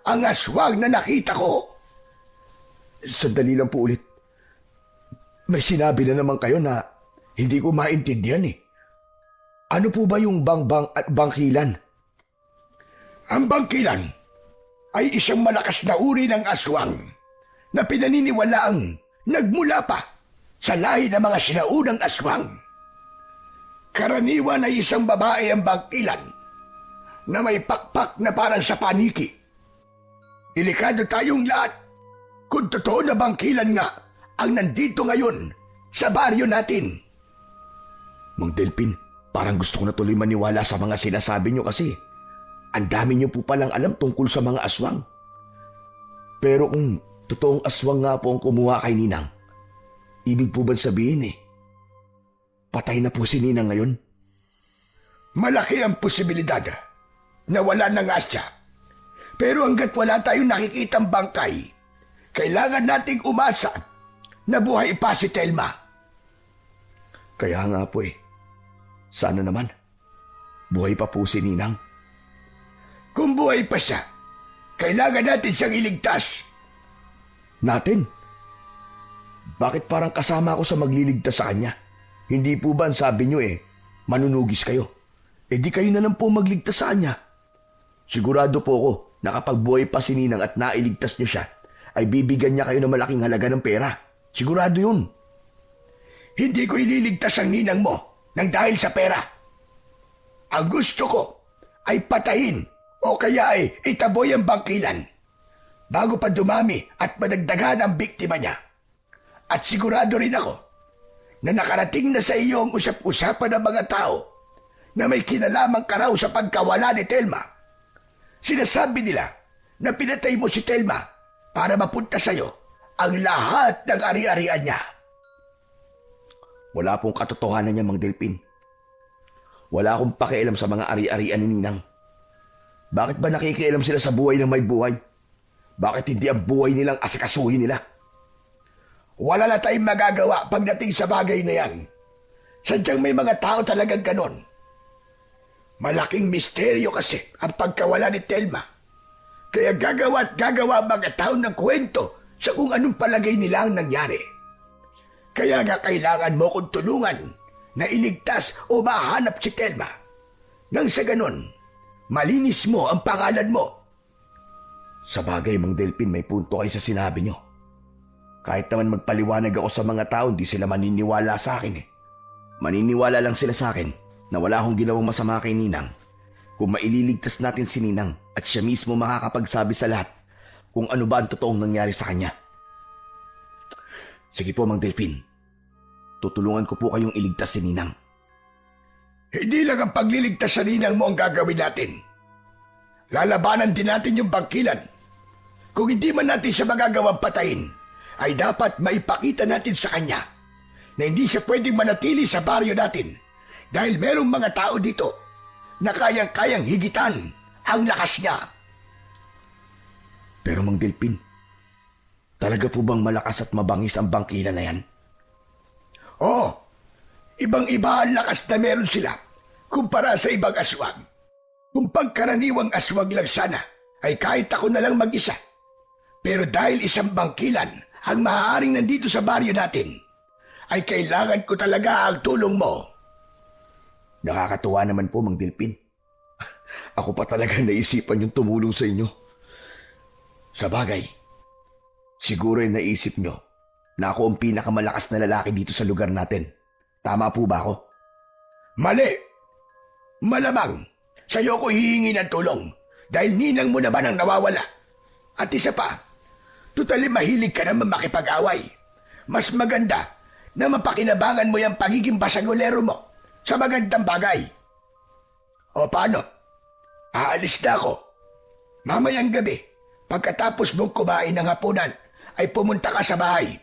S4: ang aswang na nakita ko.
S1: Sandali lang po ulit. May sinabi na naman kayo na hindi ko maintindihan Ano po ba yung bangkilan?
S4: Ang bangkilan ay isang malakas na uri ng aswang na pinaniniwalaang nagmula pa sa lahi ng mga sinaunang aswang. Karaniwan ay isang babae ang bangkilan na may pakpak na parang sa paniki. Delikado tayong lahat kung totoo na bangkilan nga ang nandito ngayon sa baryo natin.
S1: Mang Delpin, parang gusto ko na tuloy maniwala sa mga sinasabi niyo kasi ang dami niyo po palang alam tungkol sa mga aswang. Pero kung totoong aswang nga po ang kumuha kay Ninang, ibig po ba sabihin patay na po si Ninang ngayon?
S4: Malaki ang posibilidad na wala na nga siya. Pero hanggat wala tayong nakikitang bangkay, kailangan nating umasa na buhay pa si Telma.
S1: Kaya nga po sana naman, buhay pa po si Ninang.
S4: Kung buhay pa siya, kailangan natin siyang iligtas.
S1: Natin? Bakit parang kasama ako sa magliligtas sa kanya? Hindi po ba ang sabi niyo manunugis kayo? Di kayo na lang po magligtas sa kanya. Sigurado po ako na kapag buhay pa si Ninang at nailigtas niyo siya, ay bibigyan niya kayo ng malaking halaga ng pera. Sigurado yun.
S4: Hindi ko ililigtas ang ninang mo nang dahil sa pera. Ang gusto ko ay patayin o kaya ay itaboy ang bangkilan bago pa dumami at madagdagan ang biktima niya. At sigurado rin ako na nakarating na sa iyo ang usap-usapan ng mga tao na may kinalaman ka raw sa pagkawala ni Telma. Sinasabi nila na pinatay mo si Telma para mapunta sa iyo ang lahat ng ari-arian niya.
S1: Wala pong katotohanan niya, Mang Delpin. Wala akong pakialam sa mga ari-arian ni Ninang. Bakit ba nakikialam sila sa buhay ng may buhay? Bakit hindi ang buhay nilang asikasuhin nila?
S4: Wala na tayong magagawa pagdating sa bagay na yan. Sadyang may mga tao talagang ganon. Malaking misteryo kasi ang pagkawala ni Telma. Kaya gagawa at gagawa ang mga tao ng kwento sa kung anong palagay nila ang nangyari. Kaya nga kailangan mo kong tulungan na iligtas o mahanap si Telma. Nang sa ganon, malinis mo ang pangalan mo.
S1: Sa bagay, Mang Delpin, may punto kayo sa sinabi niyo. Kahit naman magpaliwanag ako sa mga tao, hindi sila maniniwala sa akin Maniniwala lang sila sa akin na wala akong ginawang masama kay Ninang. Kung maililigtas natin si Ninang at siya mismo makakapagsabi sa lahat kung ano ba ang totoong nangyari sa kanya. Sige po, Mang Delpin. Tutulungan ko po kayong iligtas si Ninang.
S4: Hindi lang ang pagliligtas sa ninang mo ang gagawin natin. Lalabanan din natin yung bangkilan. Kung hindi man natin siya magagawang patayin, ay dapat maipakita natin sa kanya na hindi siya pwedeng manatili sa baryo natin dahil merong mga tao dito na kayang-kayang higitan ang lakas niya.
S1: Pero Mang Delpin, talaga po bang malakas at mabangis ang bangkilan na yan?
S4: Oo, ibang-iba ang lakas na meron sila kumpara sa ibang aswang. Kung pagkaraniwang aswang lang sana, ay kahit ako na lang mag-isa. Pero dahil isang bangkilan ang maaaring nandito sa baryo natin, ay kailangan ko talaga ang tulong mo.
S1: Nakakatuwa naman po, Mang Delpin. Ako pa talaga naisipan yung tumulong sa inyo. Sa bagay, siguro ay naisip nyo na ako ang pinakamalakas na lalaki dito sa lugar natin. Tama po ba ako?
S4: Mali! Malamang, sa'yo ko hihingi ng tulong dahil ninang mo naman ang nawawala. At isa pa, tutali mahilig ka naman makipag-away. Mas maganda na mapakinabangan mo yung pagiging basagolero mo sa magandang bagay. O paano? Aalis na ako. Mamayang gabi, pagkatapos mong kumain ng hapunan, ay pumunta ka sa bahay.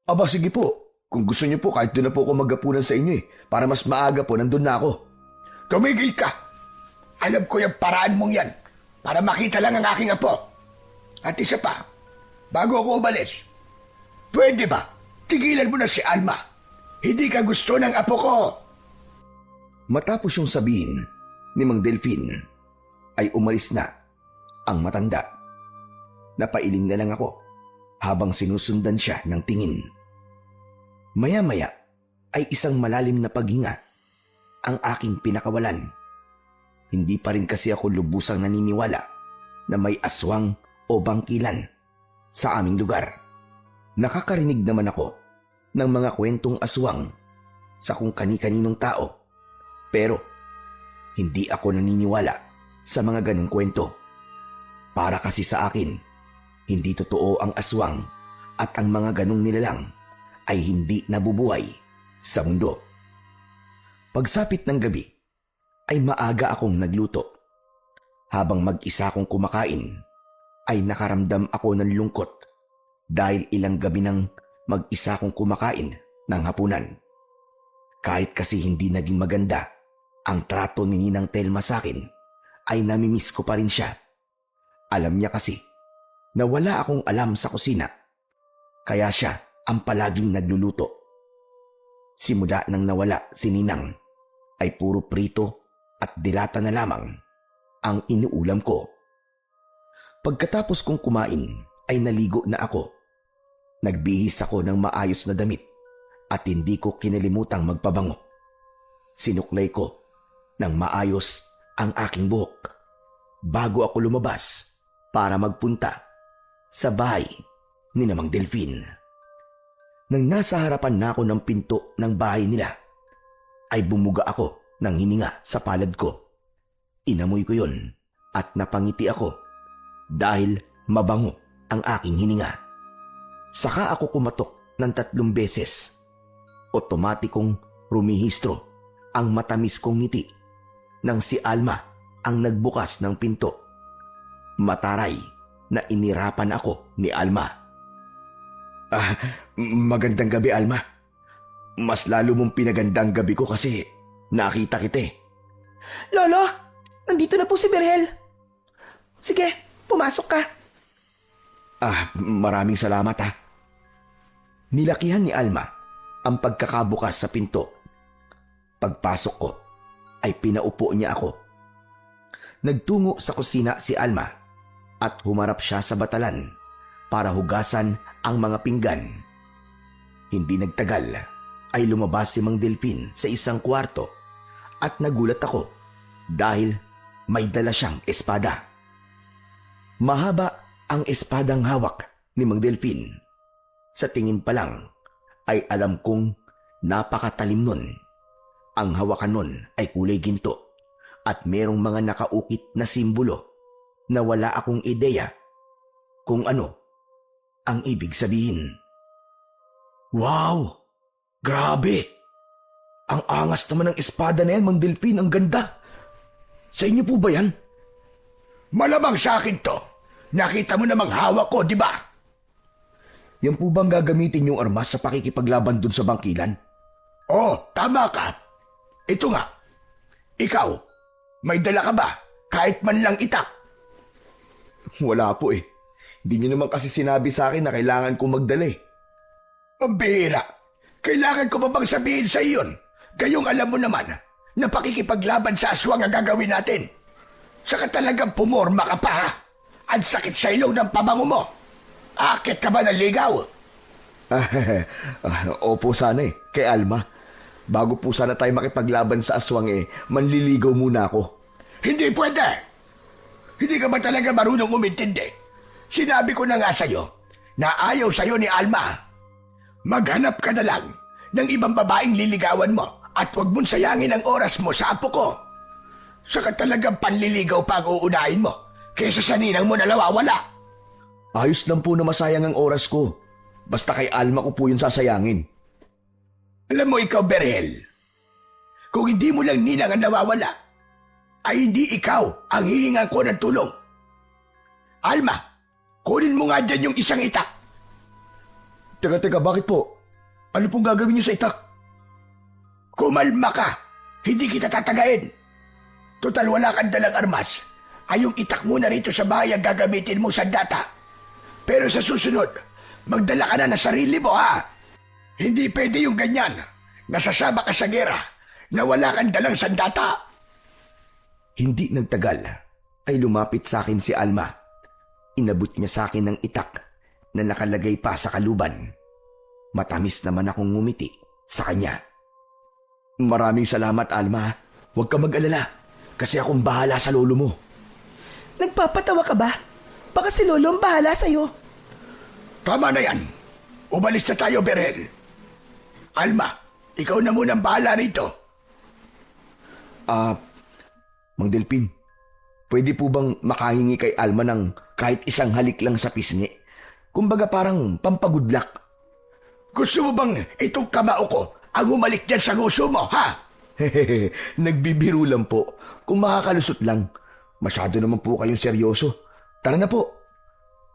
S1: Aba, sige po. Kung gusto niyo po, kahit doon na po ako maghapunan sa inyo para mas maaga po, nandun na ako.
S4: Tumigil ka! Alam ko yung paraan mong yan para makita lang ang aking apo. At isa pa, bago ako umalis, pwede ba tigilan mo na si Alma? Hindi ka gusto ng apo ko.
S1: Matapos yung sabihin ni Mang Delpin, ay umalis na ang matanda. Napailing na lang ako habang sinusundan siya ng tingin. Maya-maya ay isang malalim na paghinga ang aking pinakawalan. Hindi pa rin kasi ako lubusang naniniwala na may aswang o bangkilan sa aming lugar. Nakakarinig naman ako ng mga kwentong aswang sa kung kani-kaninong tao. Pero hindi ako naniniwala sa mga ganong kwento. Para kasi sa akin, hindi totoo ang aswang at ang mga ganong nilalang ay hindi nabubuhay sa mundo. Pagsapit ng gabi ay maaga akong nagluto. Habang mag-isa akong kumakain ay nakaramdam ako ng lungkot dahil ilang gabi nang mag-isa akong kumakain ng hapunan. Kahit kasi hindi naging maganda ang trato ni Ninang Telma sa akin, ay namimiss ko pa rin siya. Alam niya kasi na wala akong alam sa kusina, kaya siya ang palaging nagluluto. Simula nang nawala si Ninang, ay puro prito at dilata na lamang ang inuulam ko. Pagkatapos kong kumain ay naligo na ako. Nagbihis ako ng maayos na damit at hindi ko kinilimutang magpabango. Sinuklay ko ng maayos ang aking buhok bago ako lumabas para magpunta sa bahay ni Namang Delfin. Nang nasa harapan na ako ng pinto ng bahay nila, ay bumuga ako ng hininga sa palad ko. Inamoy ko yun at napangiti ako dahil mabango ang aking hininga. Saka ako kumatok ng 3 beses. Otomatikong rumihistro ang matamis kong ngiti nang si Alma ang nagbukas ng pinto. Mataray na inirapan ako ni Alma. Magandang gabi, Alma. Mas lalo mong pinagandang gabi ko kasi nakita kita eh.
S3: Lolo, nandito na po si Berhel. Sige, pumasok ka.
S1: Maraming salamat ha. Nilakihan ni Alma ang pagkakabukas sa pinto. Pagpasok ko ay pinaupo niya ako. Nagtungo sa kusina si Alma at humarap siya sa batalan para hugasan ang mga pinggan. Hindi nagtagal ay lumabas si Mang Delfin sa isang kwarto at nagulat ako dahil may dala siyang espada. Mahaba ang espadang hawak ni Mang Delfin. Sa tingin pa lang ay alam kong napakatalim nun. Ang hawakan nun ay kulay ginto at merong mga nakaukit na simbolo na wala akong ideya kung ano ang ibig sabihin. Wow! Grabe! Ang angas naman ng espada na yan, Mang Delfin. Ang ganda! Sa inyo po ba yan?
S4: Malamang sa akin to. Nakita mo namang hawak ko, di ba?
S1: Yan po bang gagamitin yung armas sa pakikipaglaban dun sa bangkilan?
S4: Oh, tama ka. Ito nga. Ikaw, may dala ka ba? Kahit man lang itak.
S1: Wala po eh. Hindi niyo naman kasi sinabi sa akin na kailangan kong magdala eh.
S4: Ang bihira. Kailangan ko pa bang sabihin sa iyon? Gayong alam mo naman na pakikipaglaban sa aswang ang gagawin natin. Saka talagang pumorma ka pa ha. Ang sakit sa ilong ng pabango mo. Akit ka ba ng ligaw?
S1: Opo sana eh, kay Alma. Bago po sana tayo makipaglaban sa aswang eh, manliligaw muna ako.
S4: Hindi pwede. Hindi ka ba talaga marunong umintindi? Sinabi ko na nga sa'yo na ayaw sa'yo ni Alma. Maghanap ka na lang ng ibang babaeng liligawan mo at huwag mong sayangin ang oras mo sa apo ko. Saka talagang panliligaw pa ang uunahin mo kaysa sa ninang mo na nawawala.
S1: Ayos lang po na masayang ang oras ko. Basta kay Alma ko po yung sasayangin.
S4: Alam mo ikaw, Berhel, kung hindi mo lang ninang ang nawawala, ay hindi ikaw ang hihingan ko ng tulong. Alma, kunin mo nga dyan yung isang itak.
S1: Teka, bakit po? Ano pong gagawin niyo sa itak?
S4: Kumalma ka, hindi kita tatagain. Total wala kang dalang armas, ay yung itak mo na rito sa bahay ang gagamitin mo sa data. Pero sa susunod, magdala ka na ng sarili mo ha. Hindi pwede yung ganyan. Nasasama ka sa gera na wala kang dalang sandata.
S1: Hindi nagtagal ay lumapit sa akin si Alma. Inabot niya sa akin ng itak na nakalagay pa sa kaluban. Matamis naman akong ngumiti sa kanya. Maraming salamat, Alma. Huwag ka mag-alala kasi akong bahala sa lolo mo.
S3: Nagpapatawa ka ba? Baka si Lolo ang bahala sa'yo.
S4: Tama na yan. Umalis na tayo, Berhel. Alma, ikaw na munang bahala rito.
S1: Mang Delfin, pwede po bang makahingi kay Alma ng kahit isang halik lang sa pisngi? Kumbaga parang pampagudlak.
S4: Gusto mo bang itong kamao ko ang umalik dyan sa nguso mo, ha?
S1: Hehehe, nagbibiro lang po. Kung makakalusot lang. Masyado naman po kayong seryoso. Tara na po.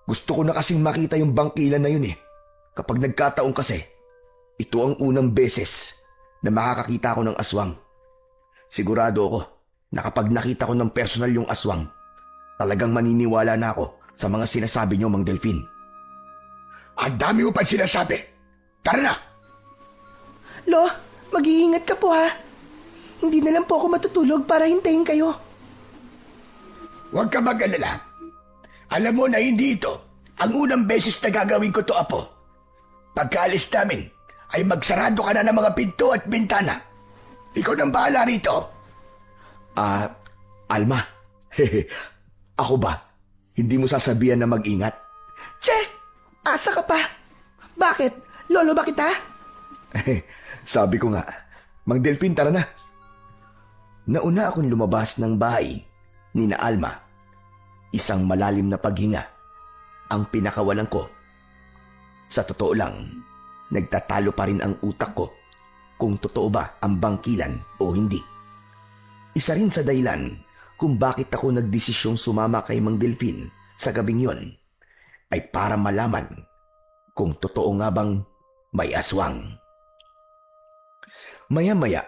S1: Gusto ko na kasing makita yung bangkilan na yun eh. Kapag nagkataon kasi, ito ang unang beses na makakakita ko ng aswang. Sigurado ako na kapag nakita ko ng personal yung aswang, talagang maniniwala na ako sa mga sinasabi niyo, Mang Delfin.
S4: Ang dami mo pa sinasabi. Tara na!
S3: Lo, mag-iingat ka po ha. Hindi na lang po ako matutulog para hintayin kayo.
S4: Huwag ka mag-alala. Alam mo na hindi ito ang unang beses na gagawin ko to, Apo. Pagkaalis namin, ay magsarado ka na ng mga pinto at bintana. Ikaw nang bahala rito.
S1: Alma, ako ba? Hindi mo sasabihan na mag-ingat?
S3: Che, asa ka pa? Bakit? Lolo ba kita?
S1: Sabi ko nga, Mang Delfin, tara na. Nauna akong lumabas ng bahay ni na Alma. Isang malalim na paghinga ang pinakawalan ko. Sa totoo lang, nagtatalo pa rin ang utak ko kung totoo ba ang bangkilan o hindi. Isa rin sa dahilan kung bakit ako nagdesisyong sumama kay Mang Delfin sa gabing yon ay para malaman kung totoo nga bang may aswang. Maya-maya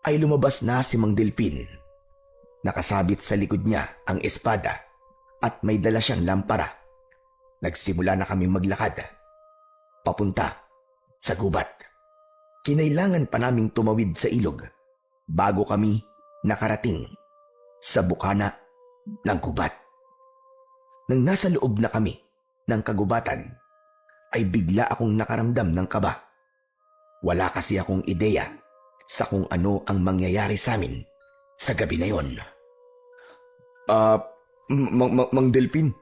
S1: ay lumabas na si Mang Delfin. Nakasabit sa likod niya ang espada at may dala siyang lampara. Nagsimula na kaming maglakad papunta sa gubat. Kinailangan pa naming tumawid sa ilog bago kami nakarating sa bukana ng gubat. Nang nasa loob na kami ng kagubatan, ay bigla akong nakaramdam ng kaba. Wala kasi akong ideya sa kung ano ang mangyayari sa amin sa gabi na yon. Mang Delfin,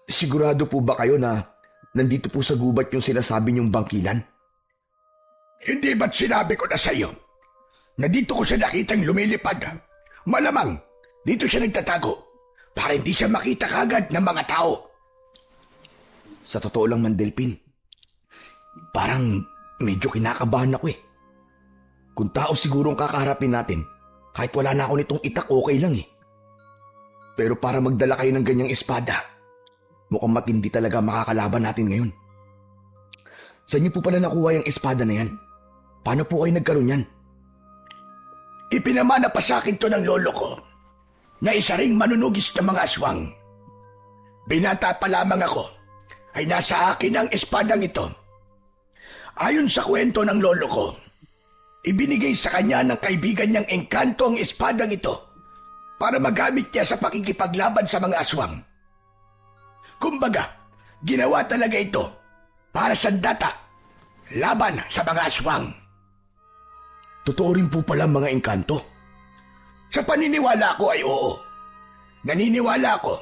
S1: sigurado po ba kayo na nandito po sa gubat yung sinasabi niyong bangkilan?
S4: Hindi ba't sinabi ko na sa iyo na dito ko siya nakitang lumilipad? Malamang dito siya nagtatago para hindi siya makita kagad ng mga tao.
S1: Sa totoo lang, Mang Delfin, parang medyo kinakabahan ako eh. Kung tao siguro ang kakaharapin natin, kahit wala na ako nitong itak, okay lang eh. Pero para magdala kayo ng ganyang espada, mukhang matindi talaga makakalaban natin ngayon. Saan niyo po pala nakuha yung espada na yan? Paano po kayo nagkaroon yan?
S4: Ipinamana pa sa akin to ng lolo ko na isa ring manunugis ng mga aswang. Binata pa lamang ako ay nasa akin ang espadang ito. Ayon sa kwento ng lolo ko, ibinigay sa kanya ng kaibigan niyang engkanto ang espadang ito para magamit niya sa pakikipaglaban sa mga aswang. Kumbaga, ginawa talaga ito para sandata laban sa mga aswang.
S1: Totoo rin po pala mga engkanto.
S4: Sa paniniwala ko ay oo. Naniniwala ko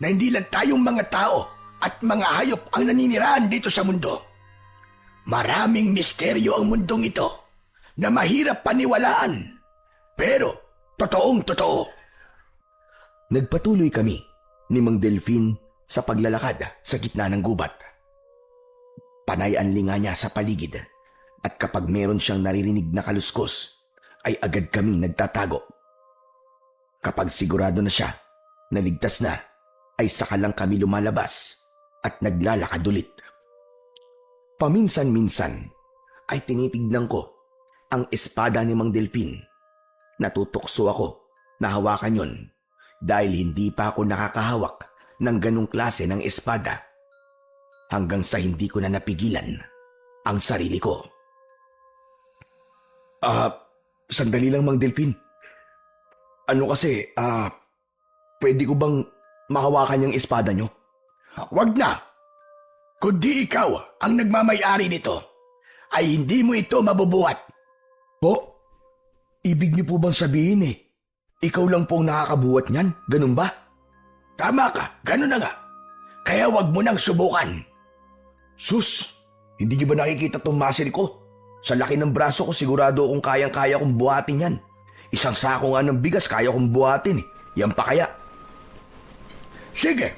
S4: na hindi lang tayong mga tao at mga hayop ang naninirahan dito sa mundo. Maraming misteryo ang mundong ito na mahirap paniwalaan. Pero totoong totoo.
S1: Nagpatuloy kami ni Mang Delfin sa paglalakad sa gitna ng gubat. Panay ang linga niya sa paligid at kapag meron siyang naririnig na kaluskos, ay agad kaming nagtatago. Kapag sigurado na siya na ligtas na, ay saka lang kami lumalabas at naglalakad ulit. Paminsan-minsan ay tinitignan ko ang espada ni Mang Delfin. Natutokso ako na hawakan yon dahil hindi pa ako nakakahawak ng ganong klase ng espada hanggang sa hindi ko na napigilan ang sarili ko. Sandali lang, Mang Delfin. Ano kasi, pwede ko bang mahawakan yung espada nyo?
S4: Wag na! Kundi ikaw ang nagmamay-ari nito, ay hindi mo ito mabubuhat.
S1: Po? Ibig niyo po bang sabihin ikaw lang pong nakakabuhat niyan? Ganun ba?
S4: Tama ka, ganun na nga. Kaya wag mo nang subukan.
S1: Sus, hindi niyo ba nakikita tong muscle ko? Sa laki ng braso ko, sigurado akong kayang-kaya kong buhatin yan. Isang sako nga ng bigas, kaya kong buhatin eh. Yan pa kaya?
S4: Sige,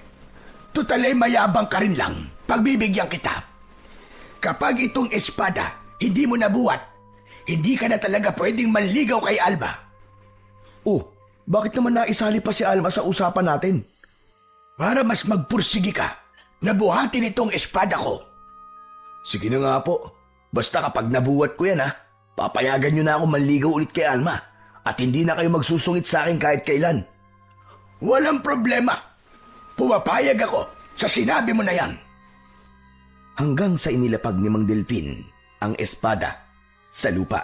S4: tutalay mayabang ka rin lang. Pagbibigyan kita. Kapag itong espada hindi mo nabuhat, hindi ka na talaga pwedeng manligaw kay Alma.
S1: Oh, bakit naman naisali pa si Alma sa usapan natin?
S4: Para mas magpursigi ka, nabuhatin itong espada ko.
S1: Sige na nga po. Basta kapag nabuhat ko yan papayagan nyo na ako manligaw ulit kay Alma at hindi na kayo magsusungit sa akin kahit kailan.
S4: Walang problema. Pumapayag ako sa sinabi mo na yan.
S1: Hanggang sa inilapag ni Mang Delfin ang espada sa lupa.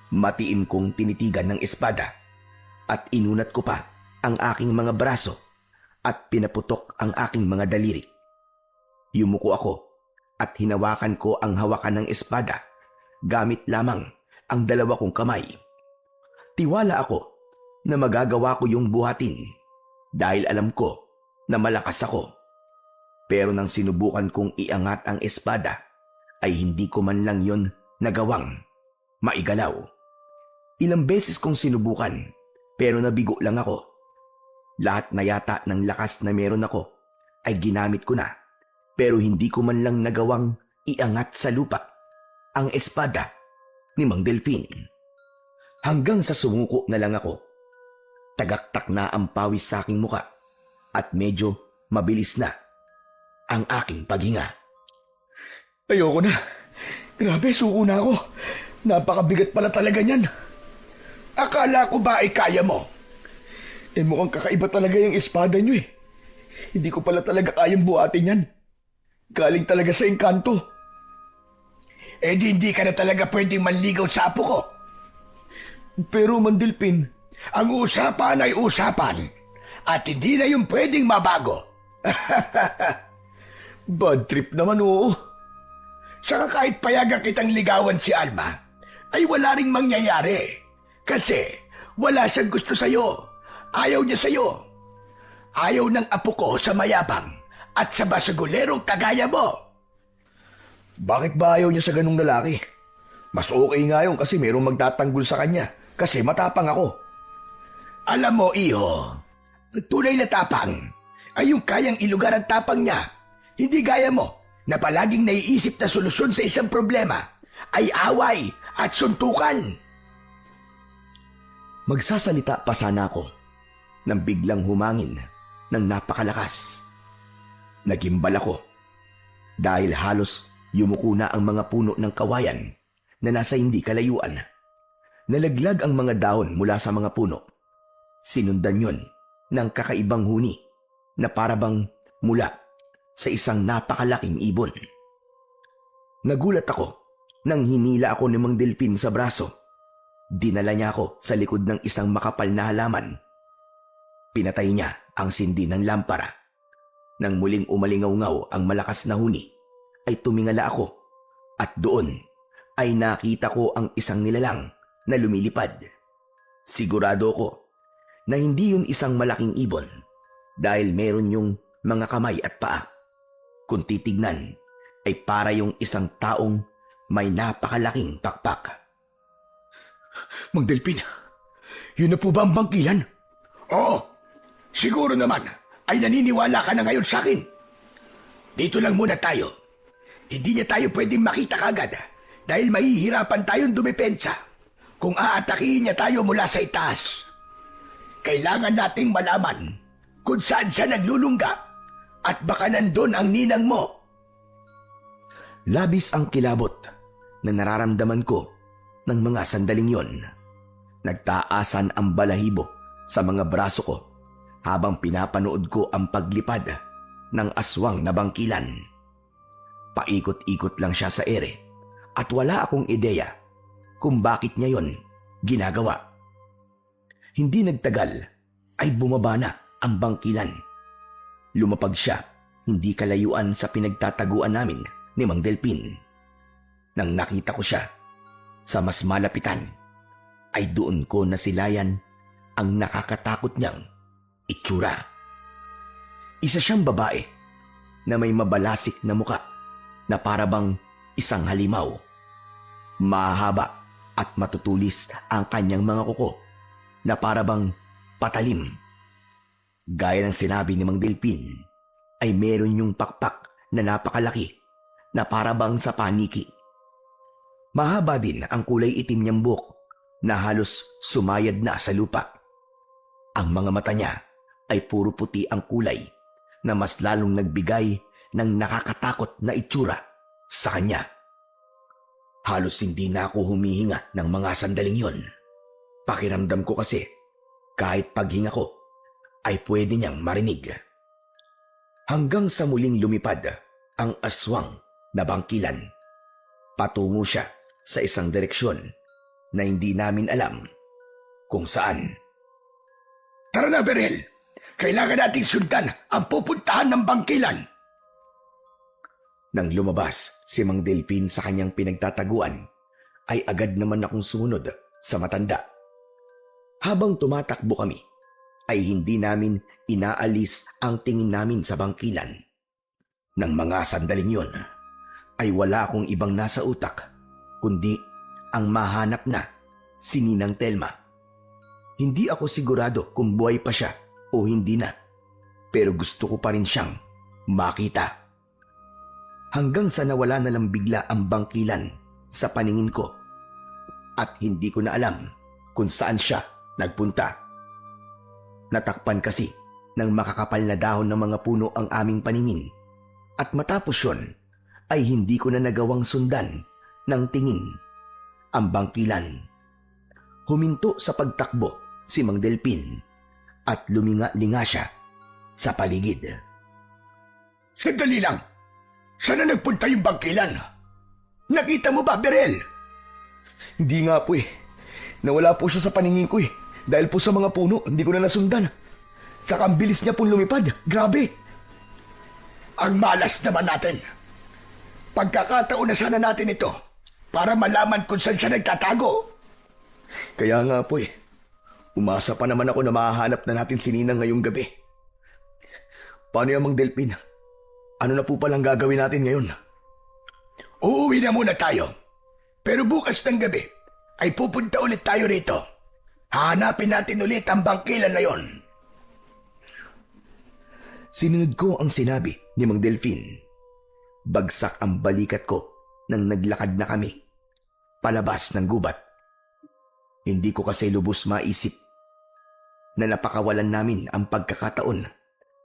S1: Matiim kong tinitigan ng espada at inunat ko pa ang aking mga braso at pinaputok ang aking mga daliri. Yumuko ako at hinawakan ko ang hawakan ng espada gamit lamang ang dalawa kong kamay. Tiwala ako na magagawa ko yung buhatin dahil alam ko na malakas ako. Pero nang sinubukan kong iangat ang espada, ay hindi ko man lang yon nagawang maigalaw. Ilang beses kong sinubukan, pero nabigo lang ako. Lahat na yata ng lakas na meron ako ay ginamit ko na, pero hindi ko man lang nagawang iangat sa lupa ang espada ni Mang Delfin. Hanggang sa sumuko na lang ako. Tagaktak na ang pawis sa aking muka at medyo mabilis na ang aking paghinga.
S4: Ayoko na. Grabe, suko na ako. Napakabigat pala talaga niyan. Akala ko ba ay kaya mo?
S1: Mukhang kakaiba talaga yung espada nyo Hindi ko pala talaga kayang buhatin yan. Galing talaga sa engkanto.
S4: Hindi ka na talaga pwedeng manligaw sa apo ko.
S1: Pero Mang Delfin,
S4: ang usapan ay usapan at hindi na yung pwedeng mabago.
S1: bad trip naman
S4: Saka kahit payagan kitang ligawan si Alma, ay wala ring mangyayari. Kasi wala siyang gusto sa'yo. Ayaw niya sa'yo. Ayaw ng apo ko sa mayabang at sa basugulerong kagaya mo.
S1: Bakit ba ayaw niya sa ganung lalaki? Mas okay nga yun kasi mayroong magtatanggol sa kanya. Kasi matapang ako.
S4: Alam mo, iho, ang tunay na tapang ay yung kayang ilugar ang tapang niya. Hindi gaya mo na palaging naiisip na solusyon sa isang problema ay away at suntukan.
S1: Magsasalita pa sana ako nang biglang humangin ng napakalakas. Nagimbal ako dahil halos yumuko na ang mga puno ng kawayan na nasa hindi kalayuan. Nalaglag ang mga dahon mula sa mga puno. Sinundan yon ng kakaibang huni na parabang mula sa isang napakalaking ibon. Nagulat ako nang hinila ako ni Mang Delfin sa braso. Dinala niya ako sa likod ng isang makapal na halaman. Pinatay niya ang sindi ng lampara. Nang muling umalingaw-ngaw ang malakas na huni, ay tumingala ako at doon ay nakita ko ang isang nilalang na lumilipad. Sigurado ko na hindi yun isang malaking ibon dahil meron yung mga kamay at paa. Kung titignan ay para yung isang taong may napakalaking pakpak.
S4: Mang Delfin, yun na po ba ang bangkilan? Oo, siguro naman ay naniniwala ka na ngayon sa akin. Dito lang muna tayo. Hindi niya tayo pwedeng makita kagad dahil mahihirapan tayong dumepensa kung aatakihin niya tayo mula sa itaas. Kailangan nating malaman kung saan siya naglulungga at baka nandun ang ninang mo.
S1: Labis ang kilabot na nararamdaman ko ng mga sandaling yon. Nagtaasan ang balahibo sa mga braso ko habang pinapanood ko ang paglipad ng aswang na bangkilan. Paikot-ikot lang siya sa ere at wala akong ideya kung bakit niya yon ginagawa. Hindi nagtagal ay bumaba na ang bangkilan. Lumapag siya hindi kalayuan sa pinagtataguan namin ni Mang Delfin. Nang nakita ko siya sa mas malapitan, ay doon ko nasilayan ang nakakatakot niyang itsura. Isa siyang babae na may mabalasik na muka na parabang isang halimaw. Mahaba at matutulis ang kanyang mga kuko na parabang patalim. Gaya ng sinabi ni Mang Delfin, ay meron yung pakpak na napakalaki na parabang sa paniki. Mahaba din ang kulay itim niyang buhok na halos sumayad na sa lupa. Ang mga mata niya ay puro puti ang kulay na mas lalong nagbigay ng nakakatakot na itsura sa kanya. Halos hindi na ako humihinga ng mga sandaling yon. Pakiramdam ko kasi kahit paghinga ko ay pwede niyang marinig. Hanggang sa muling lumipad ang aswang na bangkilan. Patungo siya sa isang direksyon na hindi namin alam kung saan.
S4: Tara na, Berhel. Kailangan nating sundan ang pupuntahan ng bangkilan.
S1: Nang lumabas si Mang Delpin sa kanyang pinagtataguan, ay agad naman akong sumunod sa matanda. Habang tumatakbo kami, ay hindi namin inaalis ang tingin namin sa bangkilan. Nang mga sandaling yon, ay wala akong ibang nasa utak, kundi ang mahanap na si Ninang Telma. Hindi ako sigurado kung buhay pa siya o hindi na, pero gusto ko pa rin siyang makita. Hanggang sa nawala na lang bigla ang bangkilan sa paningin ko at hindi ko na alam kung saan siya nagpunta. Natakpan kasi ng makakapal na dahon ng mga puno ang aming paningin at matapos yon ay hindi ko na nagawang sundan ng tingin ang bangkilan. Huminto sa pagtakbo si Mang Delpin at luminga-linga siya sa paligid.
S4: Sandali lang. Saan na nagpunta yung bangkilan? Nakita mo ba, Berhel?
S1: Hindi nga po eh. Nawala po siya sa paningin ko eh. Dahil po sa mga puno, hindi ko na nasundan. Saka ang bilis niya pong lumipad. Grabe.
S4: Ang malas naman natin. Pagkakataon na sana natin ito para malaman kung saan siya nagtatago.
S1: Kaya nga po eh. Umasa pa naman ako na mahahanap na natin si Ninang ngayong gabi. Paano yung Mang Delpin? Ano na po palang gagawin natin ngayon?
S4: Uuwi na muna tayo. Pero bukas ng gabi ay pupunta ulit tayo rito. Hahanapin natin ulit ang bangkilan na yon.
S1: Sinunod ko ang sinabi ni Mang Delphin. Bagsak ang balikat ko nang naglakad na kami palabas ng gubat. Hindi ko kasi lubos maisip na napakawalan namin ang pagkakataon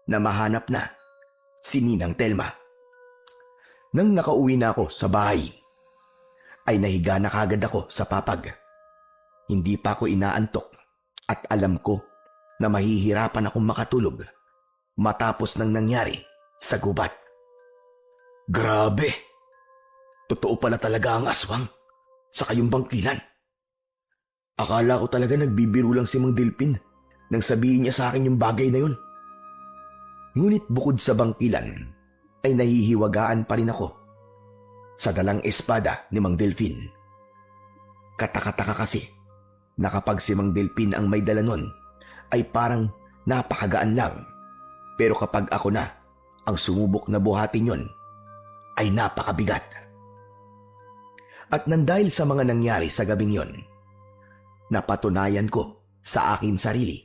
S1: na mahanap na si Ninang Telma. Nang nakauwi na ako sa bahay, ay nahiga na kagad ako sa papag. Hindi pa ako inaantok at alam ko na mahihirapan akong makatulog matapos ng nangyari sa gubat. Grabe! Totoo pala talaga ang aswang sa kayong bangkilan. Akala ko talaga nagbibiro lang si Mang Delpin nang sabihin niya sa akin yung bagay na yun. Ngunit bukod sa bangkilan, ay nahihiwagaan pa rin ako sa dalang espada ni Mang Delphin. Kataka-taka kasi na kapag si Mang Delphin ang may dala nun, ay parang napakagaan lang. Pero kapag ako na ang sumubok na buhatin yon, ay napakabigat. At nang dahil sa mga nangyari sa gabing yon, napatunayan ko sa akin sarili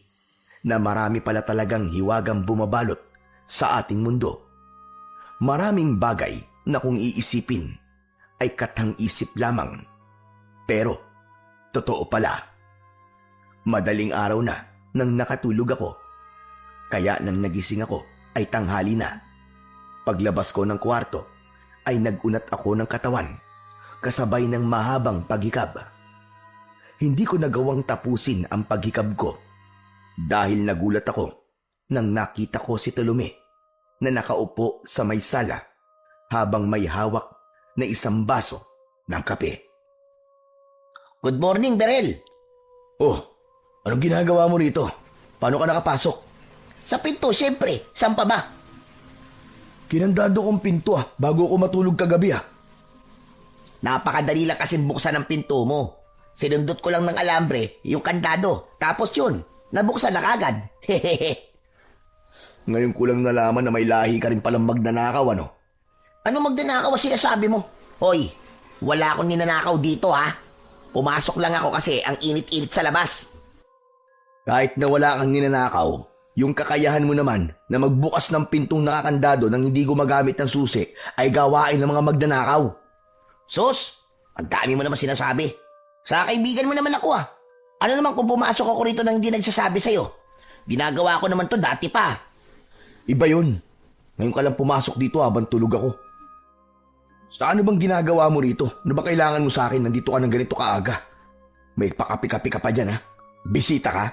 S1: na marami pala talagang hiwagang bumabalot sa ating mundo. Maraming bagay na kung iisipin ay katang-isip lamang. Pero totoo pala. Madaling araw na nang nakatulog ako. Kaya nang nagising ako ay tanghali na. Paglabas ko ng kwarto ay nagunat ako ng katawan kasabay ng mahabang paghikab. Hindi ko nagawang tapusin ang paghikab ko dahil nagulat ako nang nakita ko si Tolome na nakaupo sa may sala habang may hawak na isang baso ng kape.
S2: Good morning, Berhel.
S1: Oh, anong ginagawa mo rito? Paano ka nakapasok?
S2: Sa pinto, siyempre. Saan pa ba?
S1: Kinandado kong pinto bago ako matulog kagabi
S2: Napakadali lang kasi buksan ang pinto mo. Sinundot ko lang ng alambre, yung kandado. Tapos yun, nabuksan na kagad. Hehehe.
S1: Ngayon ko lang nalaman na may lahi ka rin palang magnanakaw, ano?
S2: Ano magnanakaw ang sinasabi mo? Hoy, wala akong ninanakaw dito ha. Pumasok lang ako kasi ang init-init sa labas.
S1: Kahit na wala kang ninanakaw, Yung kakayahan mo naman na magbukas ng pintong nakakandado nang hindi gumagamit ng susi ay gawain ng mga magnanakaw.
S2: Sus, ang dami mo naman sinasabi. Sa kaibigan mo naman ako ah. Ano naman kung pumasok ako rito nang hindi nagsasabi sa'yo? Ginagawa ko naman to dati pa.
S1: Iba yun. Ngayon ka lang pumasok dito habang tulog ako. Sa ano bang ginagawa mo rito? Ano ba kailangan mo sa akin? Nandito ka ng ganito kaaga. May pakapi-kapi ka pa dyan ha? Bisita ka?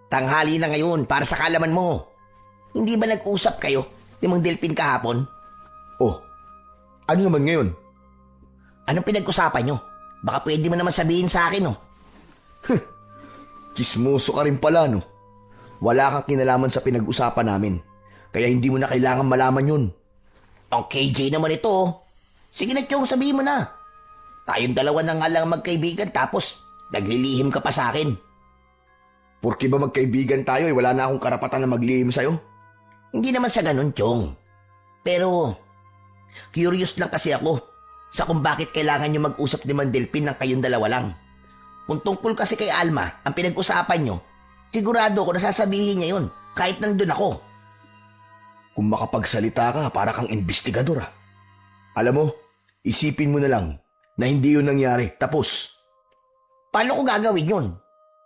S2: Tanghali na ngayon para sa kalaman mo. Hindi ba nag-usap kayo ni Mang Delpin kahapon?
S1: Oh, ano naman ngayon?
S2: Anong pinag-usapan nyo? Baka pwede mo naman sabihin sa akin, oh.
S1: Chismoso ka rin pala, no? Wala kang kinalaman sa pinag-usapan namin. Kaya hindi mo na kailangan malaman yun.
S2: Ang KJ naman ito, oh. Sige na, Chong, sabihin mo na. Tayong dalawa na nga lang magkaibigan tapos naglilihim ka pa sa akin.
S1: Porke ba magkaibigan tayo wala na akong karapatan na maglihim sa'yo?
S2: Hindi naman sa ganun, Chong. Pero, curious lang kasi ako sa kung bakit kailangan nyo mag-usap ni Mang Delpin ng kayong dalawa lang. Kung tungkol kasi kay Alma ang pinag-usapan nyo, sigurado ko nasasabihin niya yun kahit nandun ako.
S1: Kung makapagsalita ka, para kang investigador ah. Alam mo, isipin mo na lang na hindi yun nangyari. Tapos.
S2: Paano ko gagawin yun?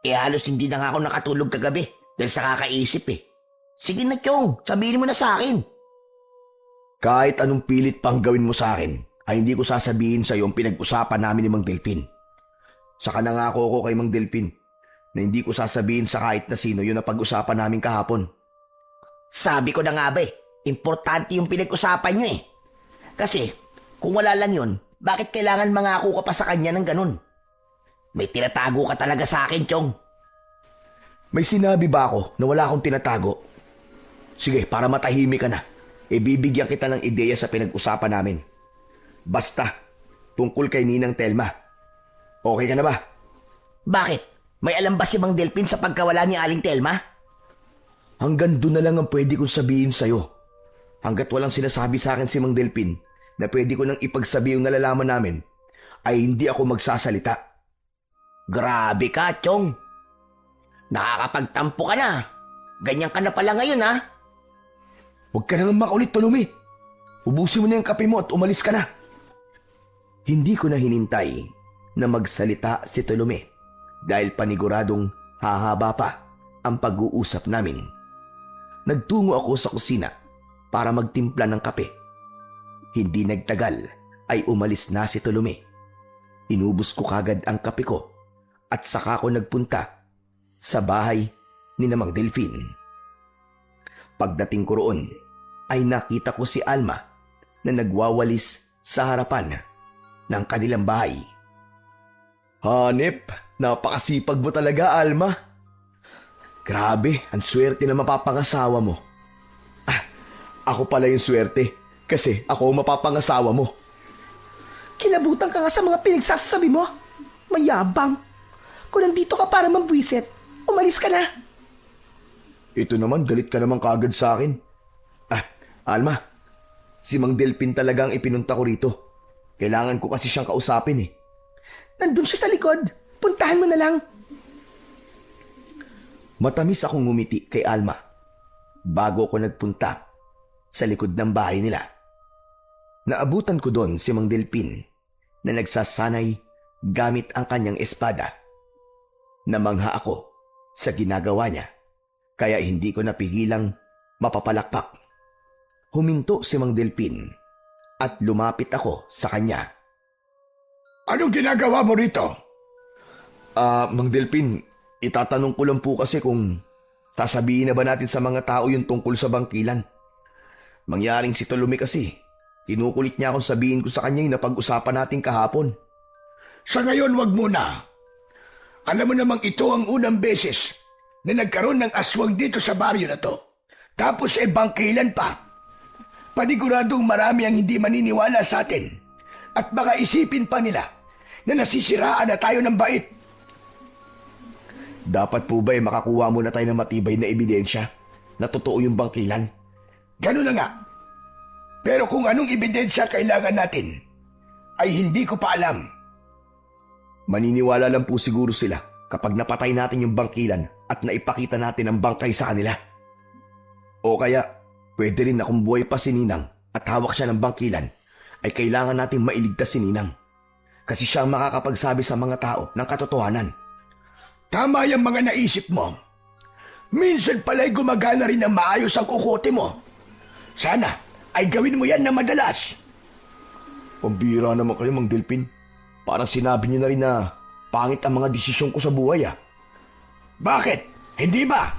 S2: Halos hindi na nga ako nakatulog kagabi dahil sa kakaisip eh. Sige na, Chong, sabihin mo na sa akin.
S1: Kahit anong pilit pang gawin mo sa akin, ay hindi ko sasabihin sa iyo ang pinag-usapan namin ni Mang Delpin. Saka nangako ko kay Mang Delpin na hindi ko sasabihin sa kahit na sino yun na pag-usapan namin kahapon.
S2: Sabi ko na nga ba importante yung pinag-usapan nyo eh. Kasi kung wala lang yun, bakit kailangan mangako ka pa sa kanya ng ganun? May tinatago ka talaga sa akin, Chong.
S1: May sinabi ba ako na wala akong tinatago? Sige, para matahimik ka na, bibigyan kita ng ideya sa pinag-usapan namin. Basta, tungkol kay Ninang Telma. Okay ka na ba?
S2: Bakit? May alam ba si Mang Delpin sa pagkawala ni Aling Telma?
S1: Hanggang doon na lang ang pwede kong sabihin sa'yo. Hanggat walang sinasabi sa akin si Mang Delpin na pwede ko nang ipagsabi yung nalalaman namin, ay hindi ako magsasalita.
S2: Grabe ka, Chong. Nakakapagtampo ka na. Ganyan ka na pala ngayon, ha?
S1: Huwag ka nang makulit, Palumi. Ubusin mo na yung kape mo at umalis ka na. Hindi ko na hinintay na magsalita si Tolome dahil paniguradong hahaba pa ang pag-uusap namin. Nagtungo ako sa kusina para magtimpla ng kape. Hindi nagtagal ay umalis na si Tolome. Inubos ko kagad ang kape ko at saka ko nagpunta sa bahay ni Mang Delpin. Pagdating ko roon ay nakita ko si Alma na nagwawalis sa harapan ng kanilang bahay. Hanep, napakasipag mo talaga, Alma. Grabe, ang swerte na mapapangasawa mo. Ako pala yung swerte kasi ako ang mapapangasawa mo.
S3: Kilabutan ka nga sa mga pinagsasabi mo. Mayabang. Kung nandito ka para mambwisit, umalis ka na.
S1: Ito naman, galit ka naman kaagad sa akin. Alma, si Mang Delpin talaga ang ipinunta ko rito. Kailangan ko kasi siyang kausapin eh.
S3: Nandun siya sa likod. Puntahan mo na lang.
S1: Matamis akong ngumiti kay Alma bago ko nagpunta sa likod ng bahay nila. Naabutan ko doon si Mang Delpin na nagsasanay gamit ang kanyang espada. Namangha ako sa ginagawa niya kaya hindi ko napigilang mapapalakpak. Huminto si Mang Delpin at lumapit ako sa kanya.
S4: Anong ginagawa mo rito?
S1: Mang Delpin, itatanong ko lang po kasi kung sasabihin na ba natin sa mga tao yung tungkol sa bangkilan. Mangyaring si Tolome kasi, kinukulit niya akong sabihin ko sa kanya yung napag-usapan natin kahapon.
S4: Sa ngayon, wag muna. Alam mo namang ito ang unang beses na nagkaroon ng aswang dito sa baryo na to. Tapos bangkilan pa. Paniguradong marami ang hindi maniniwala sa atin. At baka isipin pa nila na nasisiraan na tayo ng bait.
S1: Dapat po ba makakuha muna tayo ng matibay na ebidensya na totoo yung bangkilan?
S4: Ganun na nga. Pero kung anong ebidensya kailangan natin, ay hindi ko pa alam.
S1: Maniniwala lang po siguro sila kapag napatay natin yung bangkilan at naipakita natin ang bangkay sa kanila. O kaya, pwede rin na kung buhay pa si Ninang at hawak siya ng bangkilan, ay kailangan nating mailigtas si Ninang. Kasi siya ang makakapagsabi sa mga tao ng katotohanan.
S4: Tama yung mga naisip mo. Minsan pala'y gumagana rin ng maayos ang kukote mo. Sana ay gawin mo yan na madalas.
S1: Pambira naman kayo, Mang Delpin. Parang sinabi niyo na rin na pangit ang mga desisyon ko sa buhay
S4: Bakit? Hindi ba?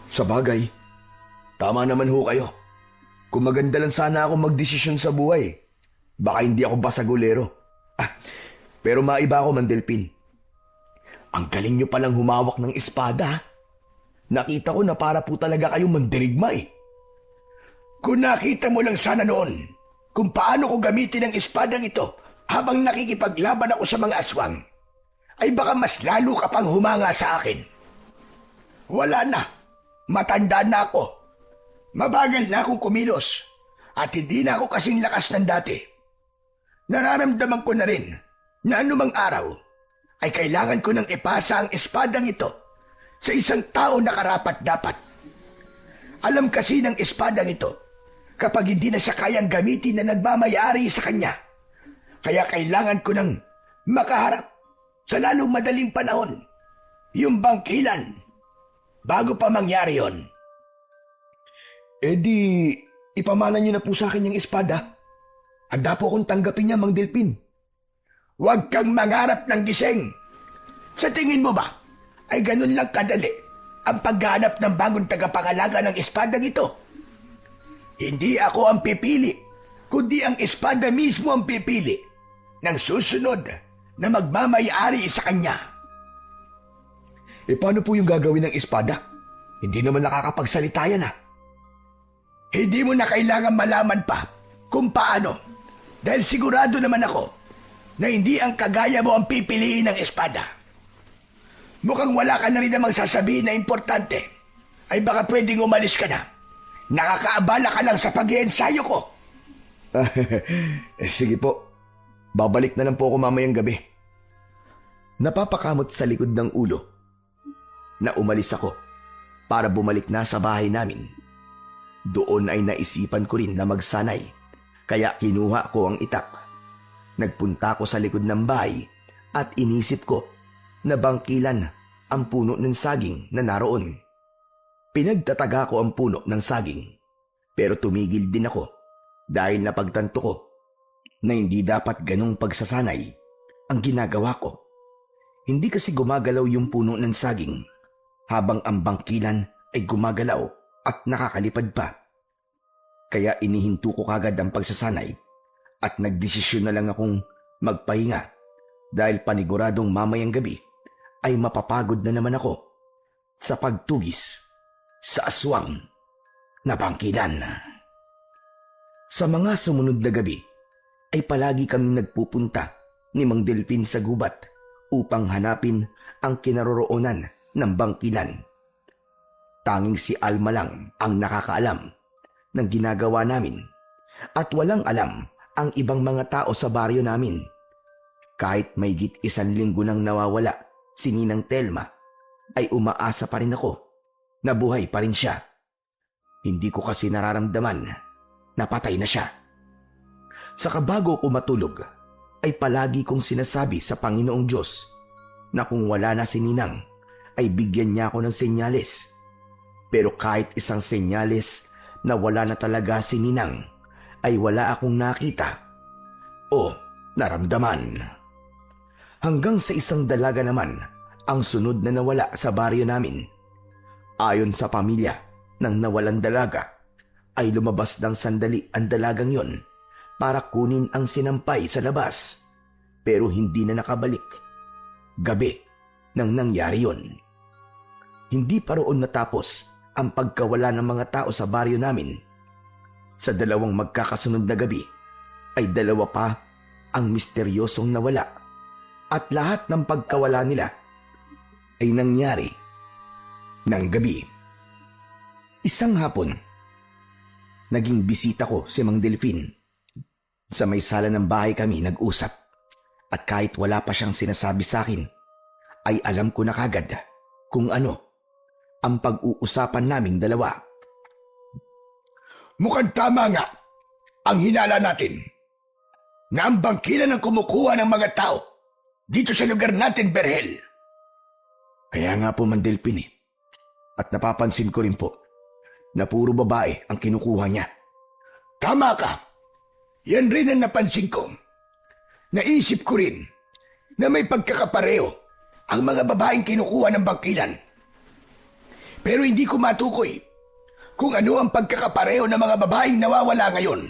S1: Sa bagay, tama naman ho kayo. Kung maganda lang sana ako magdesisyon sa buhay, baka hindi ako basagulero. Pero maiba ako, Mang Delpin. Ang galing niyo palang humawak ng espada. Nakita ko na para po talaga kayong mandirigma
S4: Kung nakita mo lang sana noon kung paano ko gamitin ang espadang ito habang nakikipaglaban ako sa mga aswang, ay baka mas lalo ka pang humanga sa akin. Wala na. Matanda na ako. Mabagal na akong kumilos at hindi na ako kasing lakas ng dati. Nararamdaman ko na rin na anumang araw ay kailangan ko nang ipasa ang espadang ito sa isang tao na karapat-dapat. Alam kasi ng espadang ito kapag hindi na siya kayang gamitin na nagmamayari sa kanya. Kaya kailangan ko nang makaharap sa lalong madaling panahon yung bangkilan bago pa mangyari yon.
S1: di, ipamana niyo na po sa akin yung espada. Handa po akong tanggapin niya, Mang Delpin.
S4: Huwag kang mangarap ng gising. Sa tingin mo ba, ay ganun lang kadali ang paghanap ng bagong tagapangalaga ng espadang ito? Hindi ako ang pipili, kundi ang espada mismo ang pipili ng susunod na magmamayari sa kanya.
S1: Paano po yung gagawin ng espada? Hindi naman nakakapagsalita yan
S4: Hindi mo na kailangan malaman pa kung paano, dahil sigurado naman ako na hindi ang kagaya mo ang pipiliin ng espada. Mukhang wala ka na rin namang sasabihin na importante, ay baka pwedeng umalis ka na. Nakakaabala ka lang sa pag-iensayo ko.
S1: Sige po, babalik na lang po ako mamayang gabi. Napapakamot sa likod ng ulo na umalis ako para bumalik na sa bahay namin. Doon ay naisipan ko rin na magsanay, kaya kinuha ko ang itak. Nagpunta ko sa likod ng bahay at inisip ko na bangkilan ang puno ng saging na naroon. Pinagtataga ko ang puno ng saging, pero tumigil din ako dahil napagtanto ko na hindi dapat ganong pagsasanay ang ginagawa ko. Hindi kasi gumagalaw yung puno ng saging habang ang bangkilan ay gumagalaw at nakakalipad pa. Kaya inihinto ko kagad ang pagsasanay at nagdesisyon na lang akong magpahinga dahil paniguradong mamayang gabi ay mapapagod na naman ako sa pagtugis sa aswang na bangkilan. Sa mga sumunod na gabi ay palagi kami nagpupunta ni Mang Delpin sa gubat upang hanapin ang kinaroroonan ng bangkilan. Tanging si Alma lang ang nakakaalam ng ginagawa namin at walang alam ang ibang mga tao sa baryo namin. Kahit mahigit 1 linggo nang nawawala si Ninang Telma, ay umaasa pa rin ako na buhay pa rin siya. Hindi ko kasi nararamdaman na patay na siya. Saka bago ko matulog, ay palagi kong sinasabi sa Panginoong Diyos na kung wala na si Ninang, ay bigyan niya ako ng senyales. Pero kahit isang senyales na wala na talaga si Ninang, ay wala akong nakita o naramdaman. Hanggang sa isang dalaga naman ang sunod na nawala sa baryo namin. Ayon sa pamilya ng nawalang dalaga, ay lumabas ng sandali ang dalagang yon para kunin ang sinampay sa labas, pero hindi na nakabalik. Gabi nang nangyari yon. Hindi pa roon natapos ang pagkawala ng mga tao sa baryo namin. Sa 2 magkakasunod na gabi ay 2 pa ang misteryosong nawala at lahat ng pagkawala nila ay nangyari ng gabi. Isang hapon, naging bisita ko si Mang Delpin. Sa may sala ng bahay kami nag-usap at kahit wala pa siyang sinasabi sa akin, ay alam ko na kagad kung ano ang pag-uusapan naming dalawa.
S4: Mukhang tama nga ang hinala natin na ang bangkilan ang kumukuha ng mga tao dito sa lugar natin, Berhel.
S1: Kaya nga po, Mandelpin eh. At napapansin ko rin po na puro babae ang kinukuha niya.
S4: Tama ka. Yan rin ang napansin ko. Naisip ko rin na may pagkakapareho ang mga babaeng kinukuha ng bangkilan. Pero hindi ko matukoy kung ano ang pagkakapareho ng mga babaeng nawawala ngayon.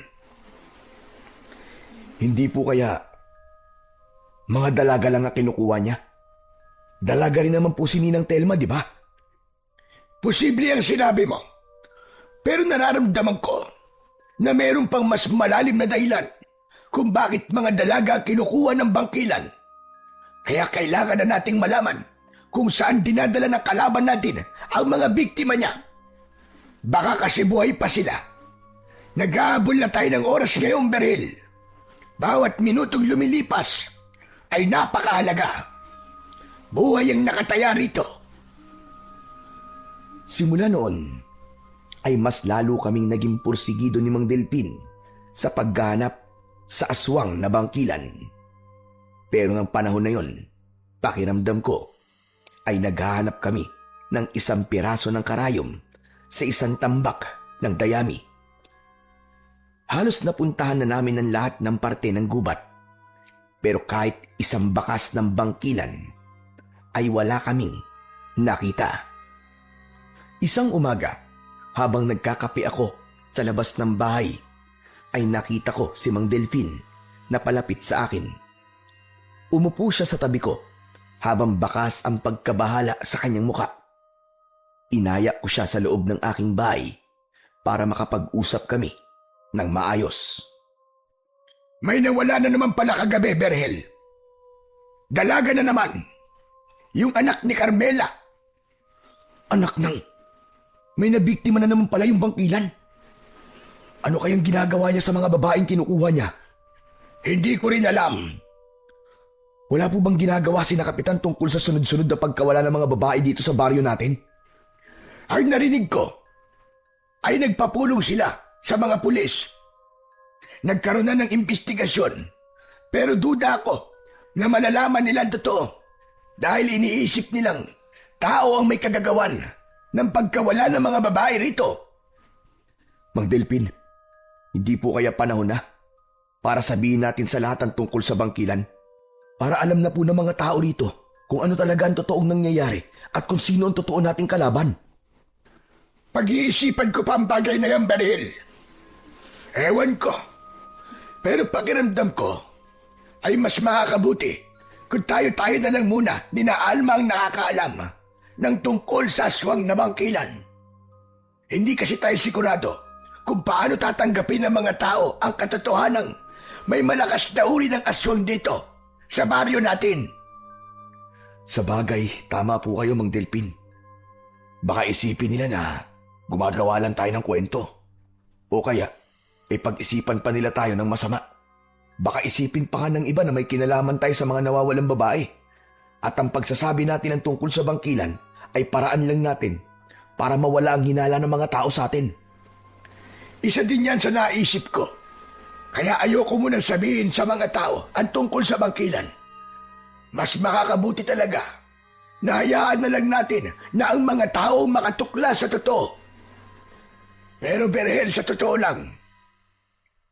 S1: Hindi po kaya mga dalaga lang ang kinukuha niya? Dalaga rin naman po si Ninang Telma, di ba?
S4: Posible ang sinabi mo. Pero nararamdaman ko na mayroon pang mas malalim na dahilan kung bakit mga dalaga ang kinukuha ng bangkilan. Kaya kailangan na nating malaman kung saan dinadala ng kalaban natin ang mga biktima niya. Baka kasi buhay pa sila. Nag-aabol na tayo ng oras ngayon, Berhel. Bawat minutong lumilipas ay napakahalaga. Buhay ang nakataya rito.
S1: Simula noon, ay mas lalo kaming naging porsigido ni Mang Delpin sa pagganap sa aswang na bangkilan. Pero ng panahon na yon, pakiramdam ko ay naghahanap kami ng isang piraso ng karayom sa isang tambak ng dayami. Halos napuntahan na namin ang lahat ng parte ng gubat. Pero kahit isang bakas ng bangkilan ay wala kaming nakita. Isang umaga, habang nagkakape ako sa labas ng bahay, ay nakita ko si Mang Delpin na palapit sa akin. Umupo siya sa tabi ko habang bakas ang pagkabahala sa kanyang muka. Inaya ko siya sa loob ng aking bahay para makapag-usap kami ng maayos.
S4: May nawala na naman pala kagabi, Berhel. Dalaga na naman. Yung anak ni Carmela.
S1: Anak nang, may nabiktima na naman pala yung bangkilan. Ano kayang ginagawa niya sa mga babaeng kinukuha niya?
S4: Hindi ko rin alam.
S1: Wala po bang ginagawa si na Kapitan tungkol sa sunod-sunod na pagkawala ng mga babae dito sa baryo natin?
S4: Ang narinig ko ay nagpapulong sila sa mga pulis. Nagkaroon na ng investigasyon, pero duda ako na malalaman nila ang totoo dahil iniisip nilang tao ang may kagagawan ng pagkawala ng mga babae rito.
S1: Mang Delpin, hindi po kaya panahon na para sabihin natin sa lahat ang tungkol sa bangkilan? Para alam na po ng mga tao rito kung ano talaga ang totoong nangyayari at kung sino ang totoo nating kalaban.
S4: Pag-iisipan ko pa ang bagay na yan, Berhel. Ewan ko. Pero pakiramdam ko ay mas makakabuti kung tayo-tayo na lang muna ni na Alma ang nakakaalam ng tungkol sa aswang na bangkilan. Hindi kasi tayo sigurado kung paano tatanggapin ng mga tao ang katotohanang may malakas na uri ng aswang dito sa baryo natin.
S1: Sa bagay, tama po kayo, Mang Delpin. Baka isipin nila na gumagawa lang tayo ng kwento. O kaya, pag-isipan pa nila tayo ng masama. Baka isipin pa nga ng iba na may kinalaman tayo sa mga nawawalang babae. At ang pagsasabi natin ng tungkol sa bangkilan ay paraan lang natin para mawala ang hinala ng mga tao sa atin.
S4: Isa din yan sa naisip ko. Kaya ayoko munang sabihin sa mga tao ang tungkol sa bangkilan. Mas makakabuti talaga na hayaan na lang natin na ang mga tao makatuklas sa totoo. Pero Berhel, sa totoo lang,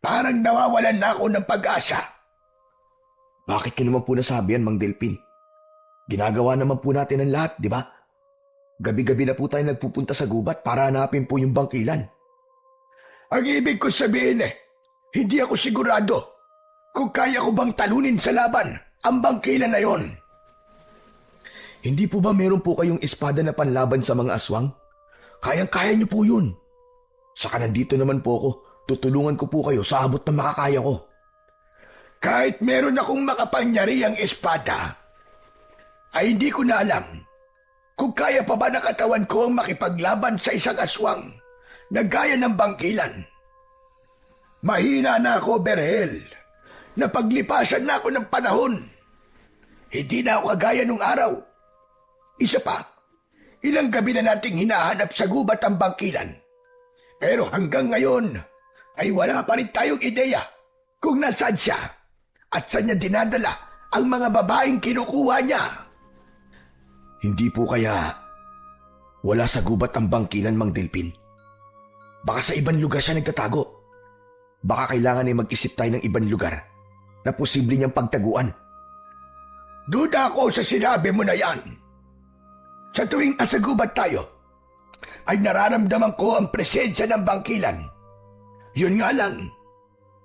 S4: parang nawawalan na ako ng pag-asa.
S1: Bakit ko naman po nasabi yan, Mang Delpin? Ginagawa naman po natin ang lahat, di ba? Gabi-gabi na po tayo nagpupunta sa gubat para hanapin po yung bangkilan.
S4: Ang ibig ko sabihin hindi ako sigurado kung kaya ko bang talunin sa laban ang bangkilan na yon.
S1: Hindi po ba meron po kayong espada na panlaban sa mga aswang? Kayang-kaya niyo po yun. Saka nandito naman po ako, tutulungan ko po kayo sa abot na makakaya ko.
S4: Kahit meron akong makapangyarihang espada, ay hindi ko na alam kung kaya pa ba ng katawan ko ang makipaglaban sa isang aswang na gaya ng bangkilan. Mahina na ako, Berhel. Napaglipasan na ako ng panahon. Hindi na ako kagaya nung araw. Isa pa, ilang gabi na nating hinahanap sa gubat ang bangkilan. Pero hanggang ngayon, ay wala pa rin tayong ideya kung nasaan siya at saan niya dinadala ang mga babaeng kinukuha niya.
S1: Hindi po kaya wala sa gubat ang bangkilan, Mang Delpin? Baka sa ibang lugar siya nagtatago. Baka kailangan ay mag-isip tayo ng ibang lugar na posible niyang pagtaguan.
S4: Duda ako sa sinabi mo na yan. Sa tuwing nasa gubat tayo, ay nararamdaman ko ang presensya ng bangkilan. Yun nga lang,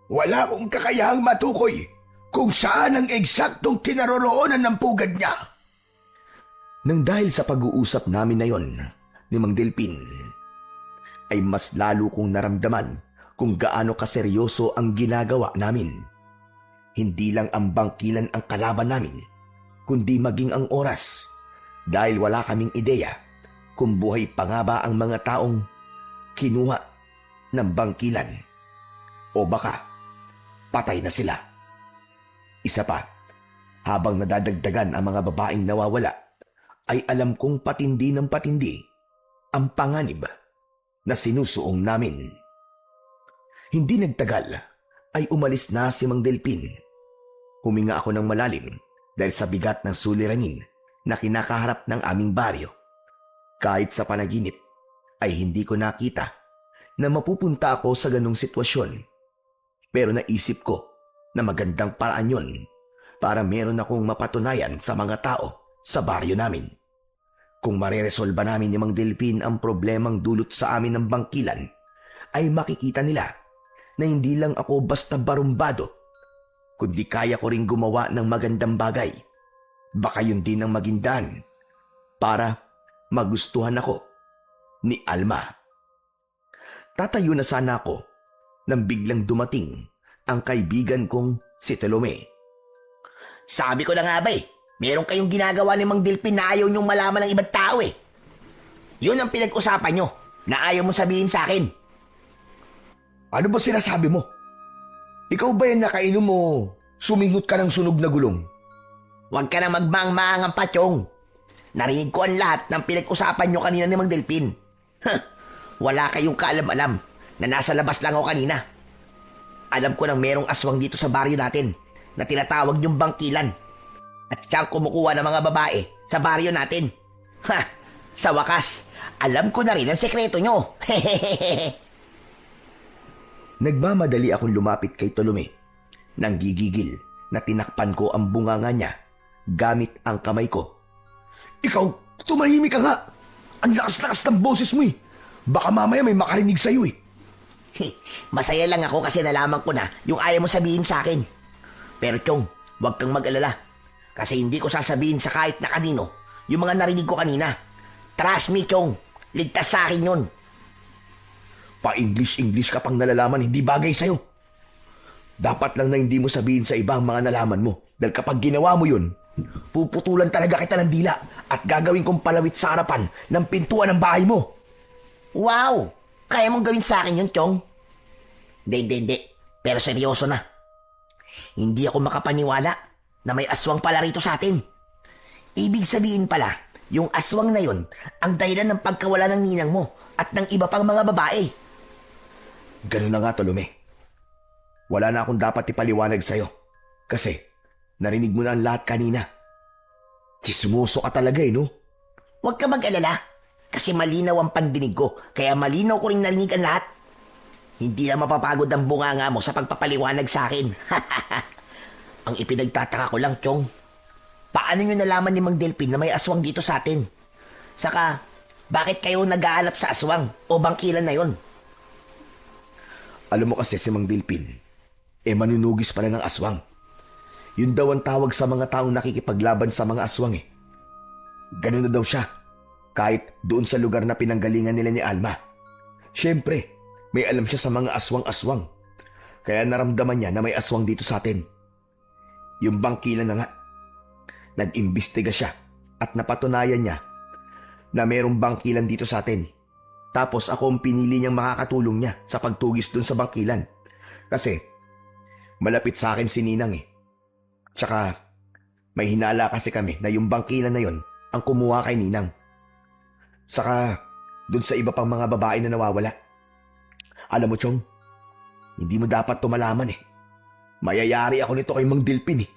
S4: wala akong kakayahang matukoy kung saan ang eksaktong kinaroroonan ng pugad niya.
S1: Nang dahil sa pag-uusap namin na yon ni Mang Delpin, ay mas lalo kong naramdaman kung gaano kaseryoso ang ginagawa namin. Hindi lang ang bangkilan ang kalaban namin, kundi maging ang oras, dahil wala kaming ideya kung buhay pa nga ba ang mga taong kinuha ng bangkilan o baka patay na sila. Isa pa, habang nadadagdagan ang mga babaeng nawawala, ay alam kong patindi ng patindi ang panganib na sinusuong namin. Hindi nagtagal ay umalis na si Mang Delpin. Huminga ako ng malalim dahil sa bigat ng suliranin na kinakaharap ng aming baryo. Kahit sa panaginip ay hindi ko nakita na mapupunta ako sa ganong sitwasyon. Pero naisip ko na magandang paraan yon para meron akong mapatunayan sa mga tao sa baryo namin. Kung mareresolba namin ni Mang Delpin ang problemang dulot sa amin ng bangkilan, ay makikita nila na hindi lang ako basta barumbado, kundi kaya ko ring gumawa ng magandang bagay. Baka yun din ang magindan para magustuhan ako ni Alma. Tatayo na sana ako nang biglang dumating ang kaibigan kong si Tolome.
S2: Sabi ko na nga ba meron kayong ginagawa ni Mang Delpin na ayaw niyong malaman ng ibang tao eh. Yun ang pinag-usapan niyo na ayaw mong sabihin sa akin.
S1: Ano ba sinasabi mo? Ikaw ba yan nakainom mo suminghot ka ng sunog na gulong?
S2: Huwag ka na magmang-maangang patyong. Narinig ko ang lahat ng pinag-usapan niyo kanina ni Mang Delpin. Wala kayong kaalam-alam na nasa labas lang ako kanina. Alam ko nang merong aswang dito sa baryo natin na tinatawag niyong bangkilan. At siyang kumukuha ng mga babae sa baryo natin. Sa wakas, alam ko na rin ang sekreto nyo.
S1: Nagmamadali akong lumapit kay Tolome. Nang gigigil na tinakpan ko ang bunganga niya gamit ang kamay ko.
S4: Ikaw, tumahimik ka nga. Ang lakas-lakas ng boses mo eh. Baka mamaya may makarinig sa'yo eh.
S2: Masaya lang ako kasi nalaman ko na yung ayaw mo sabihin sa akin. Pero Chong, huwag kang mag-alala. Kasi hindi ko sasabihin sa kahit na kanino yung mga narinig ko kanina. Trust me, Chong. Ligtas sa akin yun.
S1: Pa-English ka pang nalalaman, hindi bagay sa'yo. Dapat lang na hindi mo sabihin sa ibang mga nalaman mo. Dahil kapag ginawa mo yun, puputulan talaga kita ng dila at gagawin kong palawit sa harapan ng pintuan ng bahay mo.
S2: Wow! Kaya mong gawin sa akin yun, Chong? Hindi. Pero seryoso na. Hindi ako makapaniwala na may aswang pala rito sa atin. Ibig sabihin pala, yung aswang na yun ang dahilan ng pagkawala ng ninang mo at ng iba pang mga babae.
S1: Ganun na nga, Tolome. Wala na akong dapat ipaliwanag sa'yo. Kasi, narinig mo na ang lahat kanina. Chismoso ka talaga no?
S2: Huwag ka mag-alala. Kasi malinaw ang pandinig ko, kaya malinaw ko rin narinig ang lahat. Hindi na mapapagod ang bunganga mo sa pagpapaliwanag sa akin. Ang ipinagtataka ko lang, Chong. Paano nyo nalaman ni Mang Delpin na may aswang dito sa atin? Saka, bakit kayo nag-aalap sa aswang o bangkilan na yon?
S1: Alam mo kasi si Mang Delpin, manunugis pala ng aswang. Yun daw ang tawag sa mga taong nakikipaglaban sa mga aswang eh. Ganun na daw siya, kahit doon sa lugar na pinanggalingan nila ni Alma. Siyempre, may alam siya sa mga aswang-aswang. Kaya naramdaman niya na may aswang dito sa atin. Yung bangkilan na nga. Nag-imbestiga siya at napatunayan niya na mayroong bangkilan dito sa atin. Tapos ako ang pinili niyang makakatulong niya sa pagtugis dun sa bangkilan. Kasi malapit sa akin si Ninang eh. Tsaka may hinala kasi kami na yung bangkilan na yon ang kumuha kay Ninang. Saka dun sa iba pang mga babae na nawawala. Alam mo, Chong, Hindi mo dapat tumalaman eh. Mayayari ako nito kay Mang Delpin eh.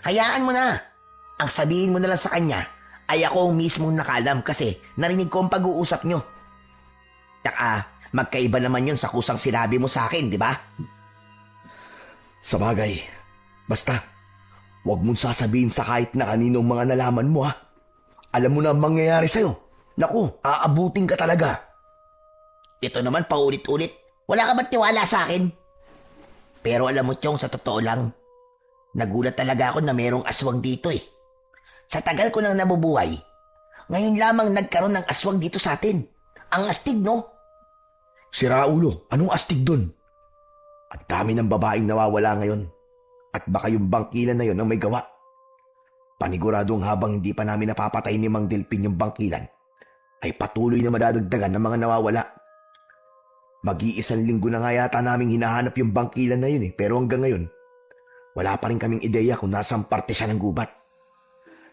S2: Hayaan mo na. Ang sabihin mo na lang sa kanya ay ako ang mismong nakaalam kasi narinig ko ang pag-uusap nyo. Tsaka, magkaiba naman yun sa kusang sinabi mo sa akin, di ba?
S1: Sabagay, basta, huwag mong sasabihin sa kahit na kaninong mga nalaman mo ha. Alam mo na ang mangyayari sa'yo. Naku, aabutin ka talaga.
S2: Ito naman paulit-ulit. Wala ka ba't tiwala sa akin? Pero alam mo, Chong, sa totoo lang, nagulat talaga ako na merong aswang dito eh. Sa tagal ko nang nabubuhay, ngayon lamang nagkaroon ng aswang dito sa atin. Ang astig, no?
S1: Sira ulo, anong astig dun? At dami ng babaeng nawawala ngayon. At baka yung bangkilan na yun ang may gawa. Paniguradong habang hindi pa namin napapatay ni Mang Delpin yung bangkilan, ay patuloy na madadagdagan ng mga nawawala. Mag-iisang linggo na nga yata naming hinahanap yung bangkilan na yun eh, pero hanggang ngayon, wala pa rin kaming ideya kung nasang parte siya ng gubat.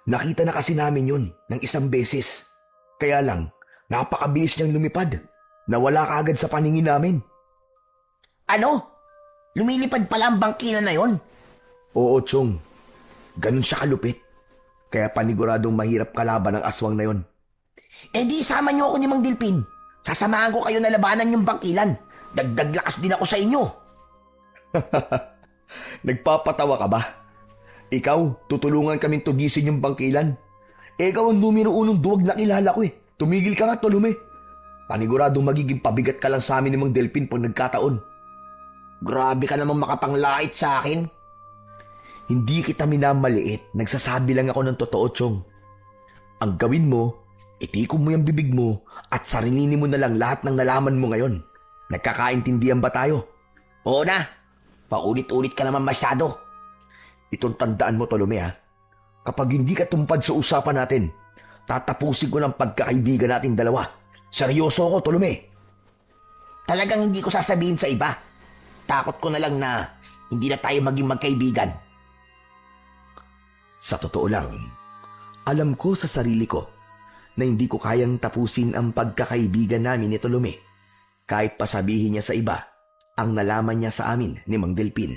S1: Nakita na kasi namin yun ng isang beses. Kaya lang, napakabilis niyang lumipad. Nawala kaagad sa paningin namin.
S2: Ano? Lumilipad pala ang bangkilan na yon?
S1: Oo, Chong. Ganun siya kalupit. Kaya paniguradong mahirap kalaban ang aswang na yon.
S2: Eh di sama niyo ako ni Mang Delpin. Sasamahan ko kayo na labanan yung bangkilan. Dagdag lakas din ako sa inyo.
S1: Nagpapatawa ka ba? Ikaw, tutulungan kaming tugisin yung bangkilan. Ikaw ang numero unong duwag na kilala ko eh. Tumigil ka nga, Tolume. Paniguradong magiging pabigat ka lang sa amin ni Mang Delpin pag nagkataon.
S2: Grabe ka namang makapanglait sa akin.
S1: Hindi kita minamaliit. Nagsasabi lang ako ng totoo, Chong. Ang gawin mo, itikom mo yung bibig mo at sarininin mo na lang lahat ng nalaman mo ngayon. Nagkakaintindihan ba tayo?
S2: Oo na. Paulit-ulit ka naman masyado.
S1: Itong tandaan mo, Tolume ha. Kapag hindi ka tumpad sa usapan natin, tatapusin ko ng pagkakaibigan natin dalawa. Seryoso ako, Tolume.
S2: Talagang hindi ko sasabihin sa iba. Takot ko na lang na hindi na tayo maging magkaibigan.
S1: Sa totoo lang, alam ko sa sarili ko na hindi ko kayang tapusin ang pagkakaibigan namin ni Tolume kahit pasabihin niya sa iba ang nalaman niya sa amin ni Mang Delpin.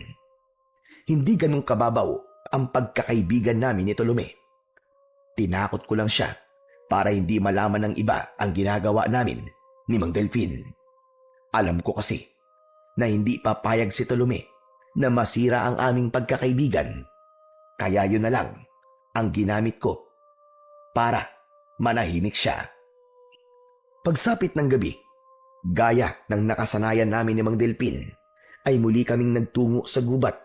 S1: Hindi ganun kababaw ang pagkakaibigan namin ni Tolume. Tinakot ko lang siya para hindi malaman ng iba ang ginagawa namin ni Mang Delpin. Alam ko kasi na hindi papayag si Tolume na masira ang aming pagkakaibigan. Kaya yun na lang ang ginamit ko para manahimik siya. Pagsapit ng gabi, gaya ng nakasanayan namin ni Mang Delpin, ay muli kaming nagtungo sa gubat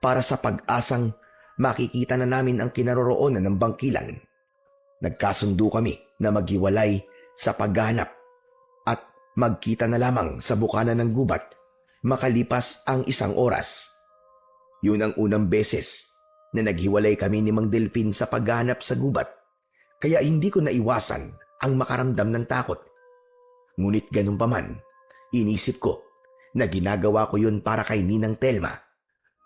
S1: para sa pag-asang makikita na namin ang kinaroroonan ng bangkilan. Nagkasundo kami na maghiwalay sa paghahanap at magkita na lamang sa bukana ng gubat makalipas ang 1 oras. Yun ang unang beses na naghiwalay kami ni Mang Delpin sa paghahanap sa gubat, kaya hindi ko naiwasan ang makaramdam ng takot. Ngunit ganun pa man, inisip ko na ginagawa ko yun para kay Ninang Telma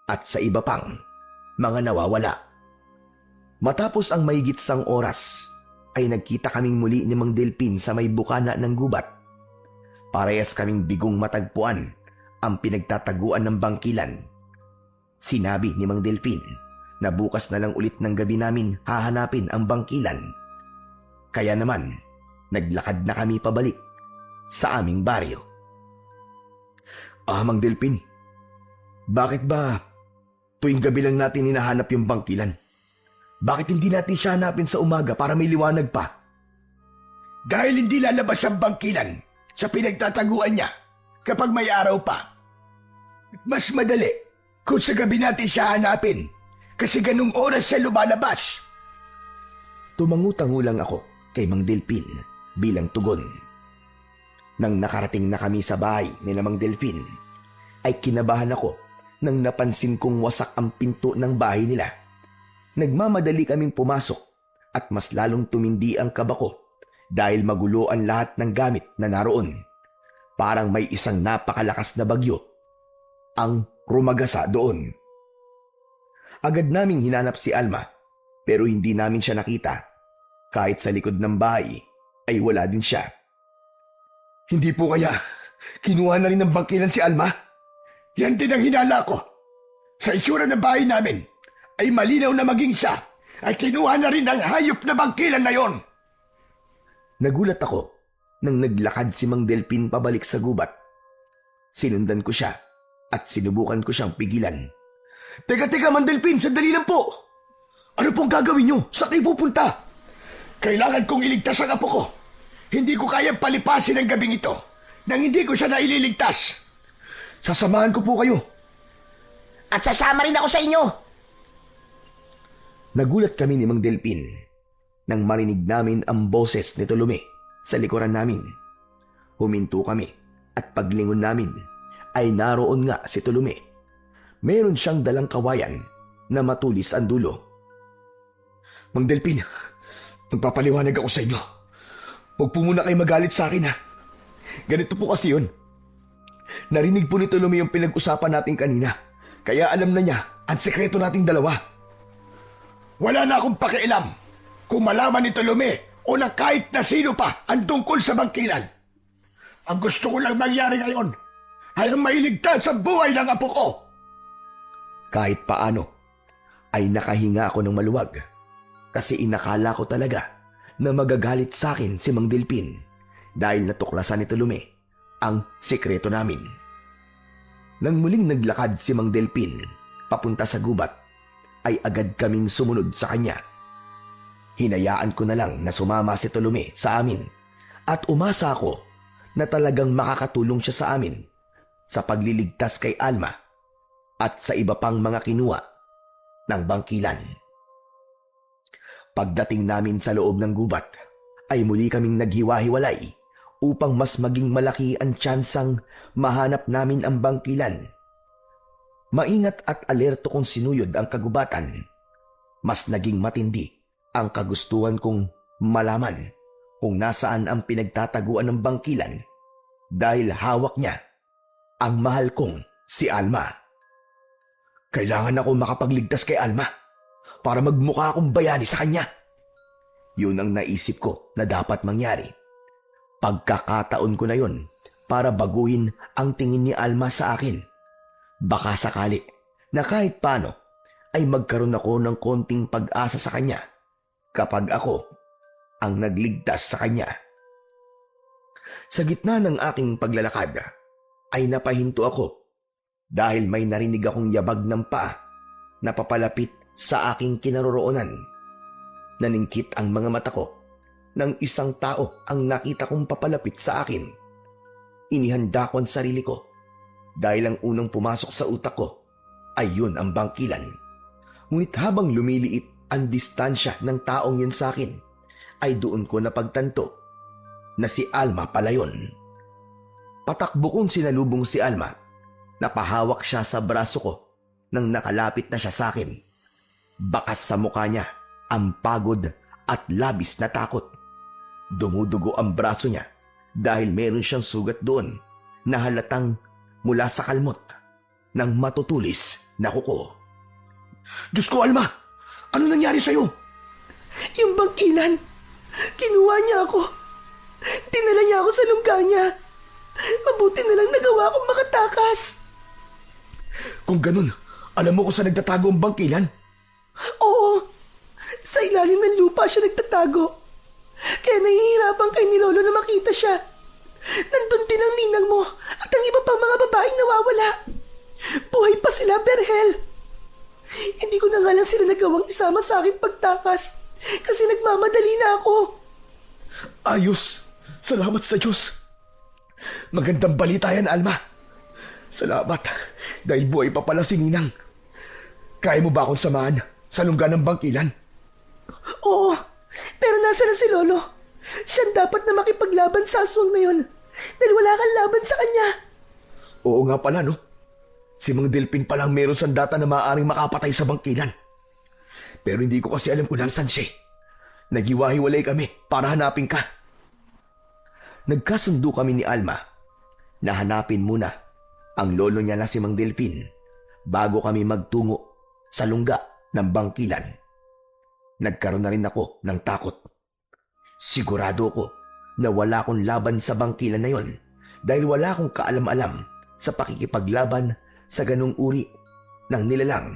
S1: at sa iba pang mga nawawala. Matapos ang mahigit 1 oras, ay nagkita kaming muli ni Mang Delpin sa may bukana ng gubat. Parehas kaming bigong matagpuan ang pinagtataguan ng bangkilan. Sinabi ni Mang Delpin na bukas na lang ulit ng gabi namin hahanapin ang bangkilan. Kaya naman, naglakad na kami pabalik sa aming baryo. Mang Delpin, bakit ba tuwing gabi lang natin hinahanap yung bangkilan? Bakit hindi natin siya hanapin sa umaga para may liwanag pa?
S4: Dahil hindi lalabas ang bangkilan sa pinagtataguan niya kapag may araw pa. Mas madali kung sa gabi natin siya hanapin kasi ganung oras siya lumalabas.
S1: Tumangutango lang ako kay Mang Delpin bilang tugon. Nang nakarating na kami sa bahay ni Mang Delpin, ay kinabahan ako nang napansin kong wasak ang pinto ng bahay nila. Nagmamadali kaming pumasok at mas lalong tumindi ang kaba ko dahil magulo ang lahat ng gamit na naroon. Parang may isang napakalakas na bagyo ang rumagasa doon. Agad naming hinanap si Alma pero hindi namin siya nakita. Kahit sa likod ng bahay ay wala din siya.
S4: Hindi po kaya kinuha na rin ng bangkilan si Alma? Yan din ang hinala ko. Sa itsura ng bahay namin, ay malinaw na maging siya ay kinuha na rin ang hayop na bangkilan na yon.
S1: Nagulat ako nang naglakad si Mang Delpin pabalik sa gubat. Sinundan ko siya at sinubukan ko siyang pigilan.
S3: Teka, Mang Delpin, sandali lang po. Ano pong gagawin niyo? Saan kayo pupunta?
S4: Kailangan kong iligtas ang apo ko. Hindi ko kayang palipasin ang gabing ito nang hindi ko siya naililigtas.
S3: Sasamahan ko po kayo.
S2: At sasama rin ako sa inyo.
S1: Nagulat kami ni Mang Delpin nang marinig namin ang boses ni Tolome sa likuran namin. Huminto kami at paglingon namin ay naroon nga si Tolome. Meron siyang dalang kawayan na matulis ang dulo.
S3: Mang Delpin, magpapaliwanag ako sa inyo. Huwag po muna kayo magalit sa akin ha. Ganito po kasi yun. Narinig po ni Tolome yung pinag-usapan natin kanina. Kaya alam na niya ang sekreto nating dalawa.
S4: Wala na akong pakialam kung malaman ni Tolome o na kahit na sino pa ang tungkol sa bangkilan. Ang gusto ko lang mangyari ngayon ay ang mailigtas sa buhay ng apo ko.
S1: Kahit paano ay nakahinga ako ng maluwag kasi inakala ko talaga na magagalit sa akin si Mang Delpin dahil natuklasan ni Tolome ang sekreto namin. Nang muling naglakad si Mang Delpin papunta sa gubat, ay agad kaming sumunod sa kanya. Hinayaan ko na lang na sumama si Tolome sa amin at umasa ako na talagang makakatulong siya sa amin sa pagliligtas kay Alma at sa iba pang mga kinuha ng bangkilan. Pagdating namin sa loob ng gubat, ay muli kaming naghiwa-hiwalay upang mas maging malaki ang tsansang mahanap namin ang bangkilan. Maingat at alerto kong sinuyod ang kagubatan, mas naging matindi ang kagustuhan kong malaman kung nasaan ang pinagtataguan ng bangkilan dahil hawak niya ang mahal kong si Alma.
S3: Kailangan ako makapagligtas kay Alma para magmukha akong bayani sa kanya.
S1: Yun ang naisip ko na dapat mangyari. Pagkakataon ko na yun para baguhin ang tingin ni Alma sa akin. Baka sakali na kahit paano ay magkaroon ako ng konting pag-asa sa kanya kapag ako ang nagligtas sa kanya. Sa gitna ng aking paglalakad ay napahinto ako dahil may narinig akong yabag ng paa na papalapit sa aking kinaroroonan. Naningkit ang mga mata ko nang isang tao ang nakita kong papalapit sa akin. Inihanda ko ang sarili ko dahil ang unang pumasok sa utak ko ay yun ang bangkilan. Ngunit habang lumiliit ang distansya ng taong yun sa akin, ay doon ko napagtanto na si Alma pala yun. Patakbo kong sinalubong si Alma. Napahawak siya sa braso ko nang nakalapit na siya sa akin. Bakas sa mukha niya ang pagod at labis na takot. Dumudugo ang braso niya dahil meron siyang sugat doon na halatang mula sa kalmot ng matutulis na kuko.
S3: Diyos ko, Alma! Ano nangyari sa'yo? Yung bangkilan. Kinuha niya ako. Dinala niya ako sa lungga niya. Mabuti na lang nagawa akong makatakas. Kung ganun, alam mo kung saan nagtatago ang bangkilan? Oo. Sa ilalim ng lupa siya nagtatago. Kaya nahihirapan kay ni Lolo na makita siya. Nandun din ang ninang mo at ang iba pang mga babaeng nawawala. Buhay pa sila, Berhel. Hindi ko na nga lang sila nagawang isama sa aking pagtakas kasi nagmamadali na ako. Ayos. Salamat sa Diyos. Magandang balita yan, Alma. Salamat dahil buhay pa pala si Ninang. Kaya mo ba akong samahan sa lungga ng bangkilan? Oo, pero nasa na si Lolo? Siya dapat na makipaglaban sa aswang na yun dahil wala kang laban sa kanya. Oo nga pala, no? Si Mang Delpin palang meron sandata na maaaring makapatay sa bangkilan. Pero hindi ko kasi alam kung nasan siya. Naghiwa-hiwalay kami para hanapin ka.
S1: Nagkasundo kami ni Alma na hanapin muna ang lolo niya na si Mang Delpin bago kami magtungo sa lungga ng bangkilan. Nagkaroon na rin ako ng takot. Sigurado ko na wala akong laban sa bangkilan na yon dahil wala akong kaalam-alam sa pakikipaglaban sa ganung uri ng nilalang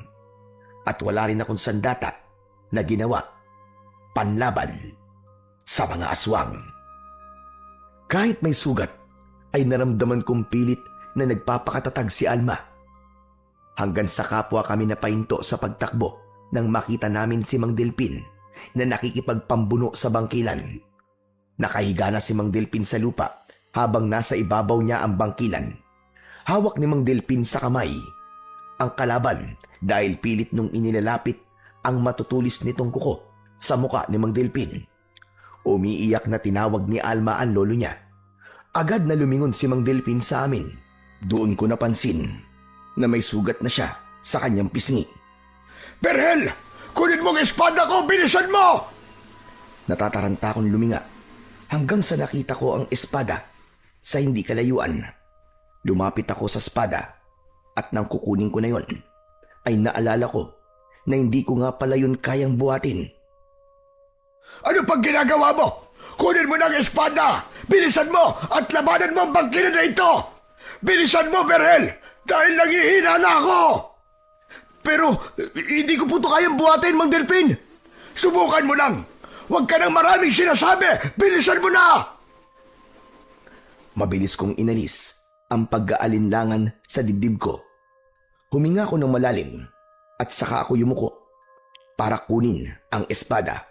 S1: at wala rin akong sandata na ginawa panlaban sa mga aswang. Kahit may sugat, ay naramdaman kong pilit na nagpapakatatag si Alma. Hanggang sa kapwa kami napahinto sa pagtakbo nang makita namin si Mang Delpin na nakikipagpambuno sa bangkilan. Nakahiga na si Mang Delpin sa lupa habang nasa ibabaw niya ang bangkilan. Hawak ni Mang Delpin sa kamay ang kalaban dahil pilit nung inilalapit ang matutulis nitong kuko sa muka ni Mang Delpin. Umiiyak na tinawag ni Alma ang lolo niya. Agad na lumingon si Mang Delpin sa amin. Doon ko napansin na may sugat na siya sa kanyang pisngi.
S4: Berhel! Kunin mo ang espada ko! Bilisan mo!
S1: Natataranta akong luminga hanggang sa nakita ko ang espada sa hindi kalayuan. Lumapit ako sa espada at nang kukunin ko na yon, ay naalala ko na hindi ko nga pala yun kayang buhatin.
S4: Ano pang ginagawa mo? Kunin mo ng espada! Bilisan mo at labanan mo ang bangkilan na ito! Bilisan mo, Berhel! Dahil nanghihina na ako! Pero hindi ko po ito kayang buhatin, Mang Delpin! Subukan mo lang! Huwag ka nang maraming sinasabi! Bilisan mo na!
S1: Mabilis kong inalis ang pag-aalinlangan sa dibdib ko. Huminga ko ng malalim at saka ako yumuko para kunin ang espada.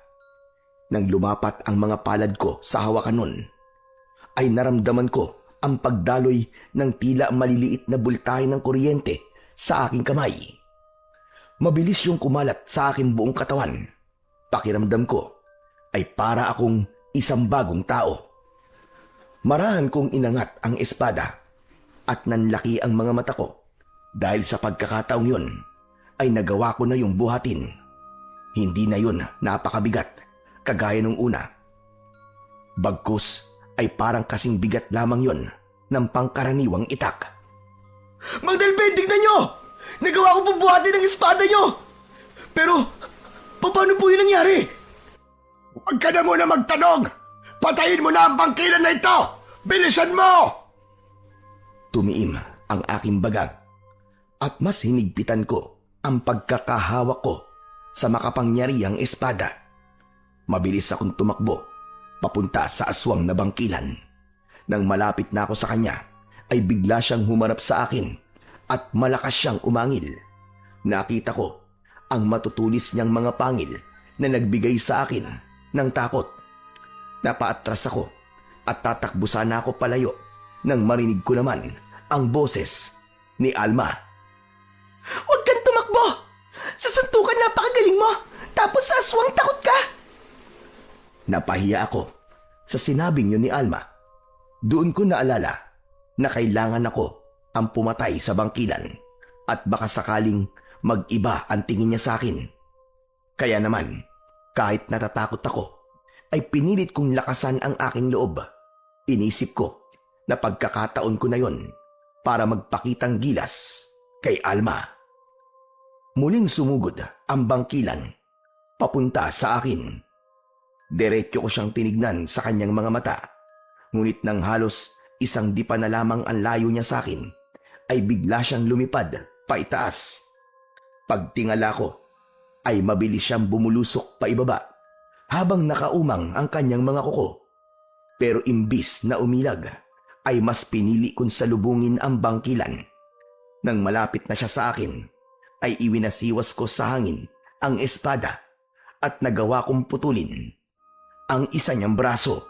S1: Nang lumapat ang mga palad ko sa hawakan nun, ay naramdaman ko ang pagdaloy ng tila maliliit na bultahe ng kuryente sa aking kamay. Mabilis yung kumalat sa aking buong katawan. Pakiramdam ko ay para akong isang bagong tao. Marahan kong inangat ang espada at nanlaki ang mga mata ko dahil sa pagkakataong yun ay nagawa ko na yung buhatin. Hindi na yun napakabigat kagaya nung una. Bagkus ay parang kasing bigat lamang yon ng pangkaraniwang itak.
S3: Mang Delpin, tignan nyo! Nagawa ko pong buhatin ang espada nyo! Pero, paano po yun nangyari?
S4: Huwag ka na muna magtanong! Patayin mo na ang bangkilan na ito! Bilisan mo!
S1: Tumiim ang aking bagag at mas hinigpitan ko ang pagkakahawak ko sa makapangyarihang espada. Mabilis akong tumakbo papunta sa aswang na bangkilan. Nang malapit na ako sa kanya, ay bigla siyang humarap sa akin at malakas siyang umangil. Nakita ko ang matutulis niyang mga pangil na nagbigay sa akin ng takot. Napaatras ako at tatakbo sana ako palayo nang marinig ko naman ang boses ni Alma.
S3: Huwag kang tumakbo! Sa suntukan napakagaling mo! Tapos sa aswang takot ka!
S1: Napahiya ako sa sinabing yun ni Alma. Doon ko naalala na kailangan ako ang pumatay sa bangkilan at baka sakaling mag-iba ang tingin niya sa akin. Kaya naman, kahit natatakot ako, ay pinilit kong lakasan ang aking loob. Inisip ko na pagkakataon ko na yon para magpakitang gilas kay Alma. Muling sumugod ang bangkilan papunta sa akin. Diretso ko siyang tinignan sa kanyang mga mata. Ngunit nang halos isang dipa na lamang ang layo niya sa akin, ay bigla siyang lumipad paitaas. Pagtingala ko, ay mabilis siyang bumulusok paibaba habang nakaumang ang kanyang mga kuko. Pero imbis na umilag, ay mas pinili kong salubungin ang bangkilan. Nang malapit na siya sa akin, ay iwinasiwas ko sa hangin ang espada at nagawa kong putulin ang isa niyang braso.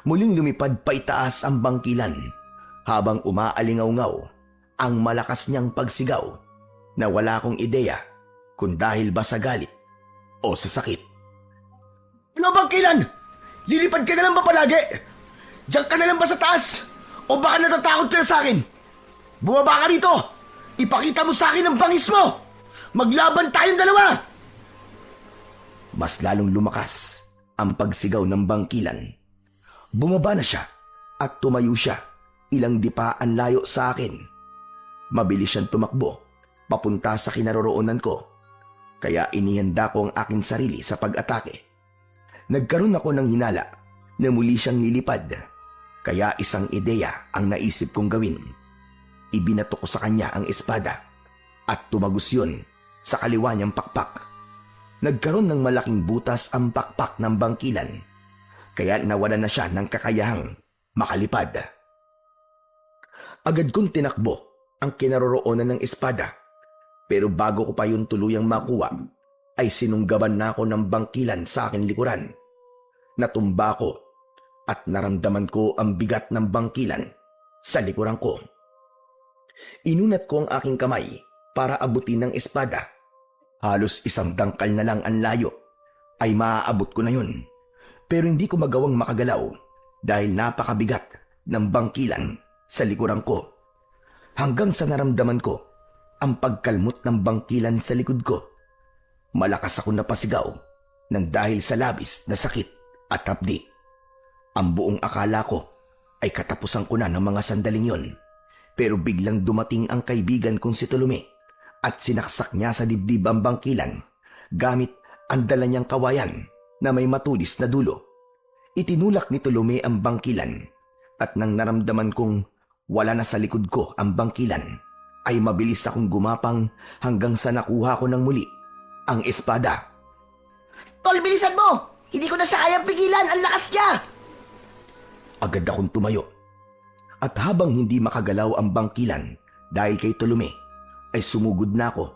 S1: Muling lumipad paitaas ang bangkilan habang umaalingaw-ngaw ang malakas niyang pagsigaw na wala akong ideya kung dahil ba sa galit o sa sakit.
S3: Ano bangkilan? Lilipad ka na lang ba palagi? Diyan ka na lang ba sa taas? O baka natatakot ka na sa akin? Bumaba ka rito! Ipakita mo sa akin ang bangis mo! Maglaban tayong dalawa!
S1: Mas lalong lumakas ang pagsigaw ng bangkilan. Bumaba na siya at tumayo siya ilang dipa ang layo sa akin. Mabilis siyang tumakbo papunta sa kinaroroonan ko, kaya inihanda ko ang aking sarili sa pag-atake. Nagkaroon ako ng hinala na muli siyang lilipad, kaya isang ideya ang naisip kong gawin. ibinato ko sa kanya ang espada at tumagos yun sa kaliwa niyang pakpak. Nagkaroon ng malaking butas ang pakpak ng bangkilan, kaya nawalan na siya ng kakayahang makalipad. Agad kong tinakbo ang kinaroroonan ng espada, pero bago ko pa yun tuluyang makuha, ay sinunggaban na ako ng bangkilan sa aking likuran. Natumba ko at naramdaman ko ang bigat ng bangkilan sa likuran ko. Inunat ko ang aking kamay para abutin ng espada. Halos isang dangkal na lang ang layo ay maaabot ko na yun. Pero hindi ko magawang makagalaw dahil napakabigat ng bangkilan sa likuran ko. Hanggang sa naramdaman ko ang pagkalmot ng bangkilan sa likod ko. Malakas ako napasigaw nang dahil sa labis na sakit at hapdi. Ang buong akala ko ay katapusan ko na ng mga sandaling yon. Pero biglang dumating ang kaibigan kong si Tolome at sinaksak niya sa dibdib ang bangkilan gamit ang dala niyang kawayan na may matulis na dulo. Itinulak ni Tolome ang bangkilan at nang naramdaman kong wala na sa likod ko ang bangkilan, ay mabilis akong gumapang hanggang sa nakuha ko ng muli ang espada.
S2: Tol, bilisan mo! Hindi ko na siya kayang pigilan! Ang lakas niya!
S1: Agad akong tumayo. At habang hindi makagalaw ang bangkilan dahil kay Tolome, ay sumugod na ako.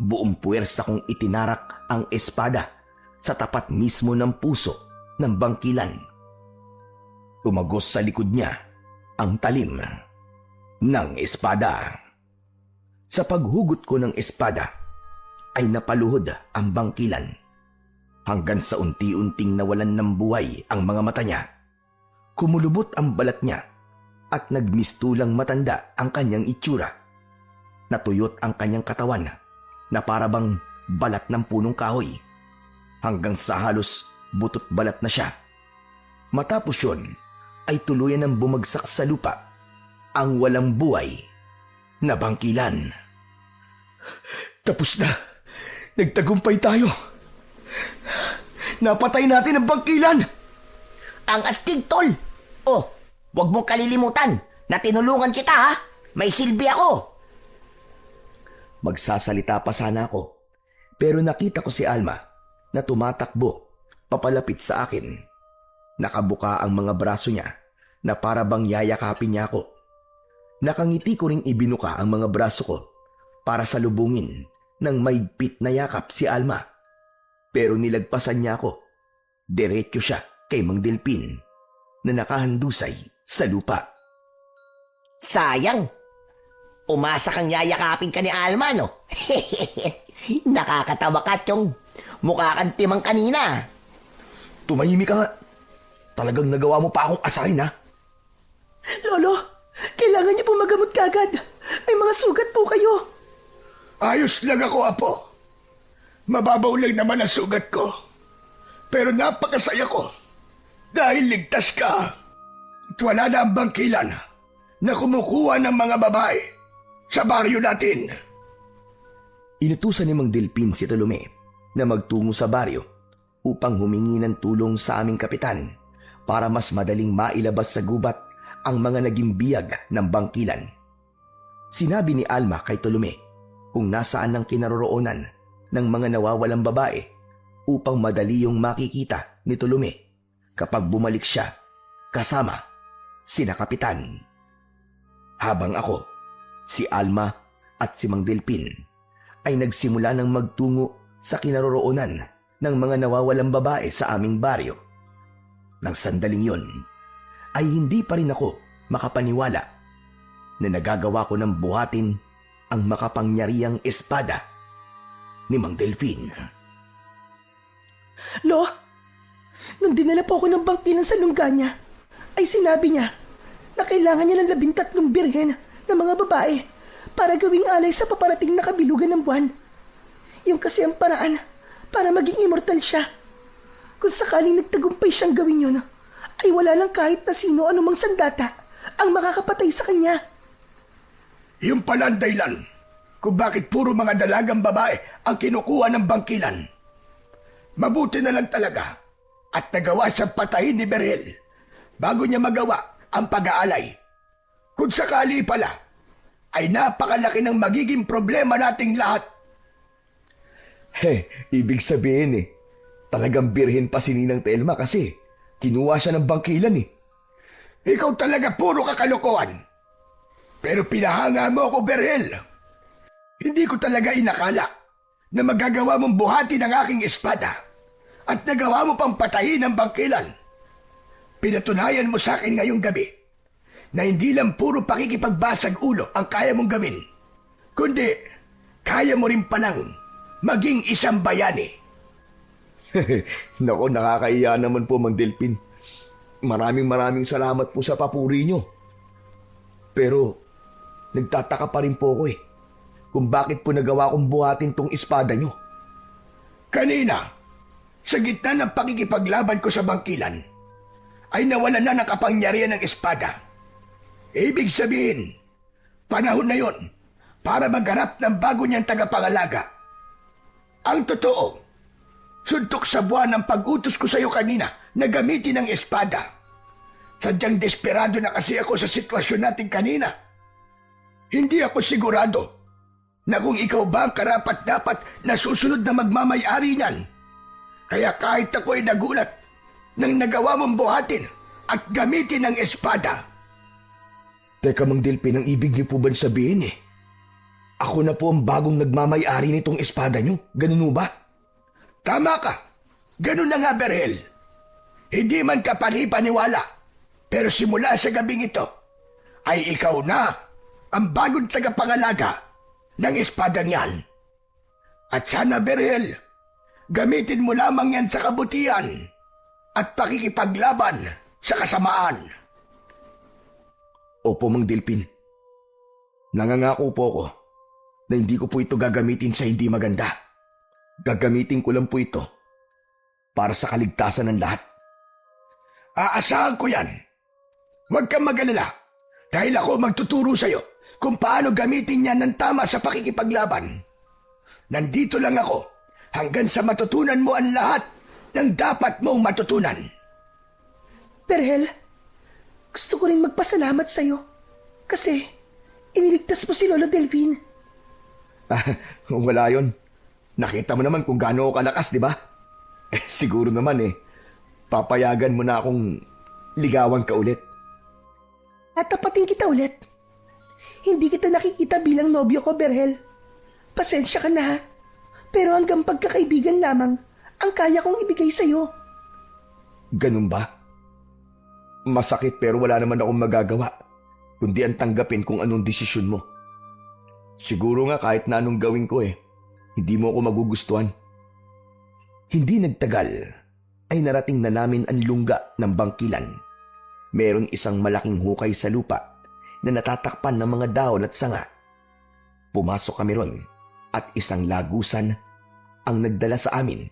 S1: Buong puwersa kong itinarak ang espada sa tapat mismo ng puso ng bangkilan. Tumagos sa likod niya ang talim ng espada. Sa paghugot ko ng espada, ay napaluhod ang bangkilan hanggang sa unti-unting nawalan ng buhay ang mga mata niya. Kumulubot ang balat niya at nagmistulang matanda ang kanyang itsura. Natuyot ang kanyang katawan na parabang balat ng punong kahoy hanggang sa halos butot balat na siya. Matapos yun ay tuluyan ng bumagsak sa lupa ang walang buhay na bangkilan.
S4: Tapos na. Nagtagumpay tayo. Napatay natin ang bangkilan.
S2: Ang astig, Tol! Oh, huwag mong kalilimutan na tinulungan kita, ha? May silbi ako!
S1: Magsasalita pa sana ako, pero nakita ko si Alma na tumatakbo papalapit sa akin. Nakabuka ang mga braso niya na para bang yayakapin niya ako. Nakangiti ko ring ibinuka ang mga braso ko para salubungin ng maigpit na yakap si Alma. Pero nilagpasan niya ako. Diretso siya kay Mang Delpin na nakahandusay sa lupa.
S2: Sayang! Umasa kang yayakapin ka ni Alma, no? Nakakatawa ka, Chong. Mukha kang timang kanina.
S1: Tumahimik ka nga. Talagang nagawa mo pa akong asarin, ha?
S3: Lolo, kailangan niyo po magamot kagad. May mga sugat po kayo.
S4: Ayos lang ako, Apo. Mababaw lang naman ang sugat ko. Pero napakasaya ko dahil ligtas ka. At wala na ang bangkilan na kumukuha ng mga babae sa baryo natin.
S1: Inutusan ni Mang Delpin si Tolome na magtungo sa baryo upang humingi ng tulong sa aming kapitan para mas madaling mailabas sa gubat ang mga naging biyag ng bangkilan. Sinabi ni Alma kay Tolome kung nasaan ang kinaroroonan ng mga nawawalang babae upang madali yung makikita ni Tolome kapag bumalik siya kasama sina kapitan. Habang ako, si Alma at si Mang Delpin ay nagsimula ng magtungo sa kinaroroonan ng mga nawawalang babae sa aming baryo. Nang sandaling yon, ay hindi pa rin ako makapaniwala na nagagawa ko ng buhatin ang makapangyarihang espada ni Mang Delpin.
S3: Lo, nung dinala po ako ng bangkilan sa lungga niya, ay sinabi niya na kailangan niya ng 13 birhen na mga babae para gawing alay sa paparating na kabilugan ng buwan. Yung kasi ang paraan para maging immortal siya. Kung sakaling nagtagumpay siyang gawin yun, ay wala lang kahit na sino anumang sandata ang makakapatay sa kanya.
S4: Yung pala ang dahilan kung bakit puro mga dalagang babae ang kinukuha ng bangkilan. Mabuti na lang talaga at nagawa siyang patayin ni Berhel bago niya magawa ang pag-aalay. Kung sakali pala ay napakalaki ng magiging problema nating lahat.
S1: Ibig sabihin talagang birhen pa si Ninang Telma kasi kinuha siya ng bangkilan
S4: Ikaw talaga puro kakalokohan. Pero pinahanga mo ako, Berhel. Hindi ko talaga inakala na magagawa mong buhati ng aking espada at nagawa mo pang patayin ang bangkilan. Pinatunayan mo sa akin ngayong gabi na hindi lang puro pakikipagbasag ulo ang kaya mong gawin, kundi kaya mo rin palang maging isang bayani.
S1: Nako, nakakaiya naman po, Mang Delpin. Maraming salamat po sa papuri nyo. Pero, nagtataka pa rin po ako kung bakit po nagawa kong buhatin tong espada nyo.
S4: Kanina, sa gitna ng pakikipaglaban ko sa bangkilan, ay nawalan na ng kapangyarihan ng espada. Ibig sabihin, panahon na yon para maghanap ng bago niyang tagapangalaga. Ang totoo, suntok sa buwan ng pag-utos ko sa iyo kanina na gamitin ang espada. Sadyang desperado na kasi ako sa sitwasyon natin kanina. Hindi ako sigurado na kung ikaw ba ang karapat-dapat na susunod na magmamay-ari niyan. Kaya kahit ako ay nagulat nang nagawa mong buhatin at gamitin ang espada.
S1: Teka, Mang Delpin, ang ibig niyo po ba sabihin ako na po ang bagong nagmamay-ari nitong espada nyo? Ganun ba?
S4: Tama ka. Ganun na nga, Berhel. Hindi man ka panipaniwala, pero simula sa gabing ito, ay ikaw na ang bagong tagapangalaga ng espada niyan. At sana, Berhel, gamitin mo lamang yan sa kabutihan at pakikipaglaban sa kasamaan.
S1: Opo, Mang Delpin. Nangangako po ako na hindi ko po ito gagamitin sa hindi maganda. Gagamitin ko lang po ito para sa kaligtasan ng lahat.
S4: Aasahan ko yan. Huwag kang mag-alala dahil ako magtuturo sa'yo kung paano gamitin yan ng tama sa pakikipaglaban. Nandito lang ako hanggang sa matutunan mo ang lahat ng dapat mong matutunan.
S3: Berhel, gusto ko rin magpasalamat sa'yo kasi iniligtas mo si Lolo Delvin.
S1: Wala yun. Nakita mo naman kung gaano ako kalakas, di ba? Siguro naman papayagan mo na akong ligawan ka ulit.
S3: At tapatin kita ulit. Hindi kita nakikita bilang nobyo ko, Berhel. Pasensya ka na ha. Pero hanggang pagkakaibigan lamang ang kaya kong ibigay sa'yo.
S1: Ganun ba? Masakit pero wala naman akong magagawa kundi ang tanggapin kung anong desisyon mo. Siguro nga kahit na anong gawin ko hindi mo ako magugustuhan. Hindi nagtagal ay narating na namin ang lungga ng bangkilan. Meron isang malaking hukay sa lupa na natatakpan ng mga dahon at sanga. Pumasok kami ron at isang lagusan ang nagdala sa amin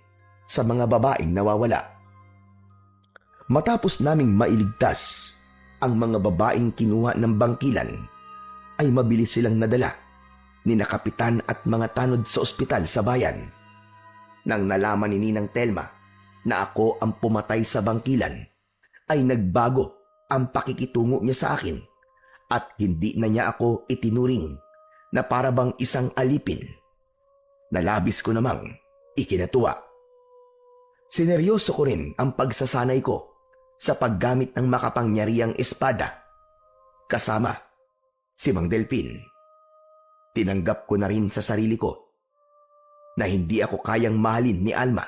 S1: sa mga babaeng nawawala. Matapos naming mailigtas ang mga babaeng kinuha ng bangkilan, ay mabilis silang nadala ni na kapitan at mga tanod sa ospital sa bayan. Nang nalaman ni Ninang Telma na ako ang pumatay sa bangkilan, ay nagbago ang pakikitungo niya sa akin at hindi na niya ako itinuring na para bang isang alipin. Nalabis ko namang ikinatuwa. Sineryoso ko rin ang pagsasanay ko sa paggamit ng makapangyarihang espada. Kasama si Mang Delpin. Tinanggap ko na rin sa sarili ko na hindi ako kayang mahalin ni Alma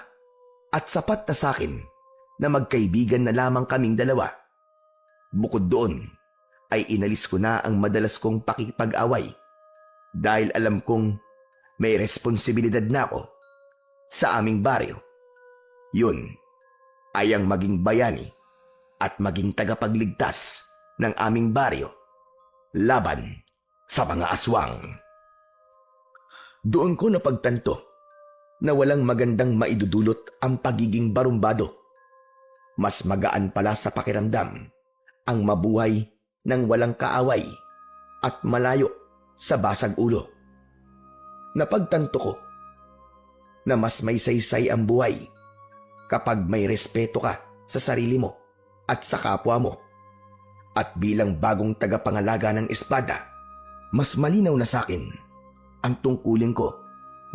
S1: at sapat na sa akin na magkaibigan na lamang kaming dalawa. Bukod doon ay inalis ko na ang madalas kong pakikipag-away dahil alam kong may responsibilidad na ako sa aming baryo. Yun ay ang maging bayani at maging tagapagligtas ng aming baryo laban sa mga aswang. Doon ko napagtanto na walang magandang maidudulot ang pagiging barumbado. Mas magaan pala sa pakiramdam ang mabuhay ng walang kaaway at malayo sa basag ulo. Napagtanto ko na mas may saysay ang buhay kapag may respeto ka sa sarili mo at sa kapwa mo. At bilang bagong tagapangalaga ng espada, Mas malinaw na sa akin ang tungkulin ko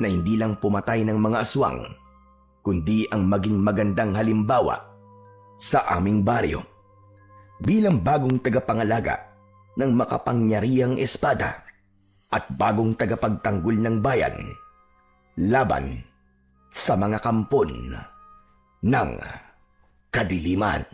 S1: na hindi lang pumatay ng mga aswang, kundi ang maging magandang halimbawa sa aming baryo bilang bagong tagapangalaga ng makapangyarihang espada at bagong tagapagtanggol ng bayan laban sa mga kampon ng kadiliman.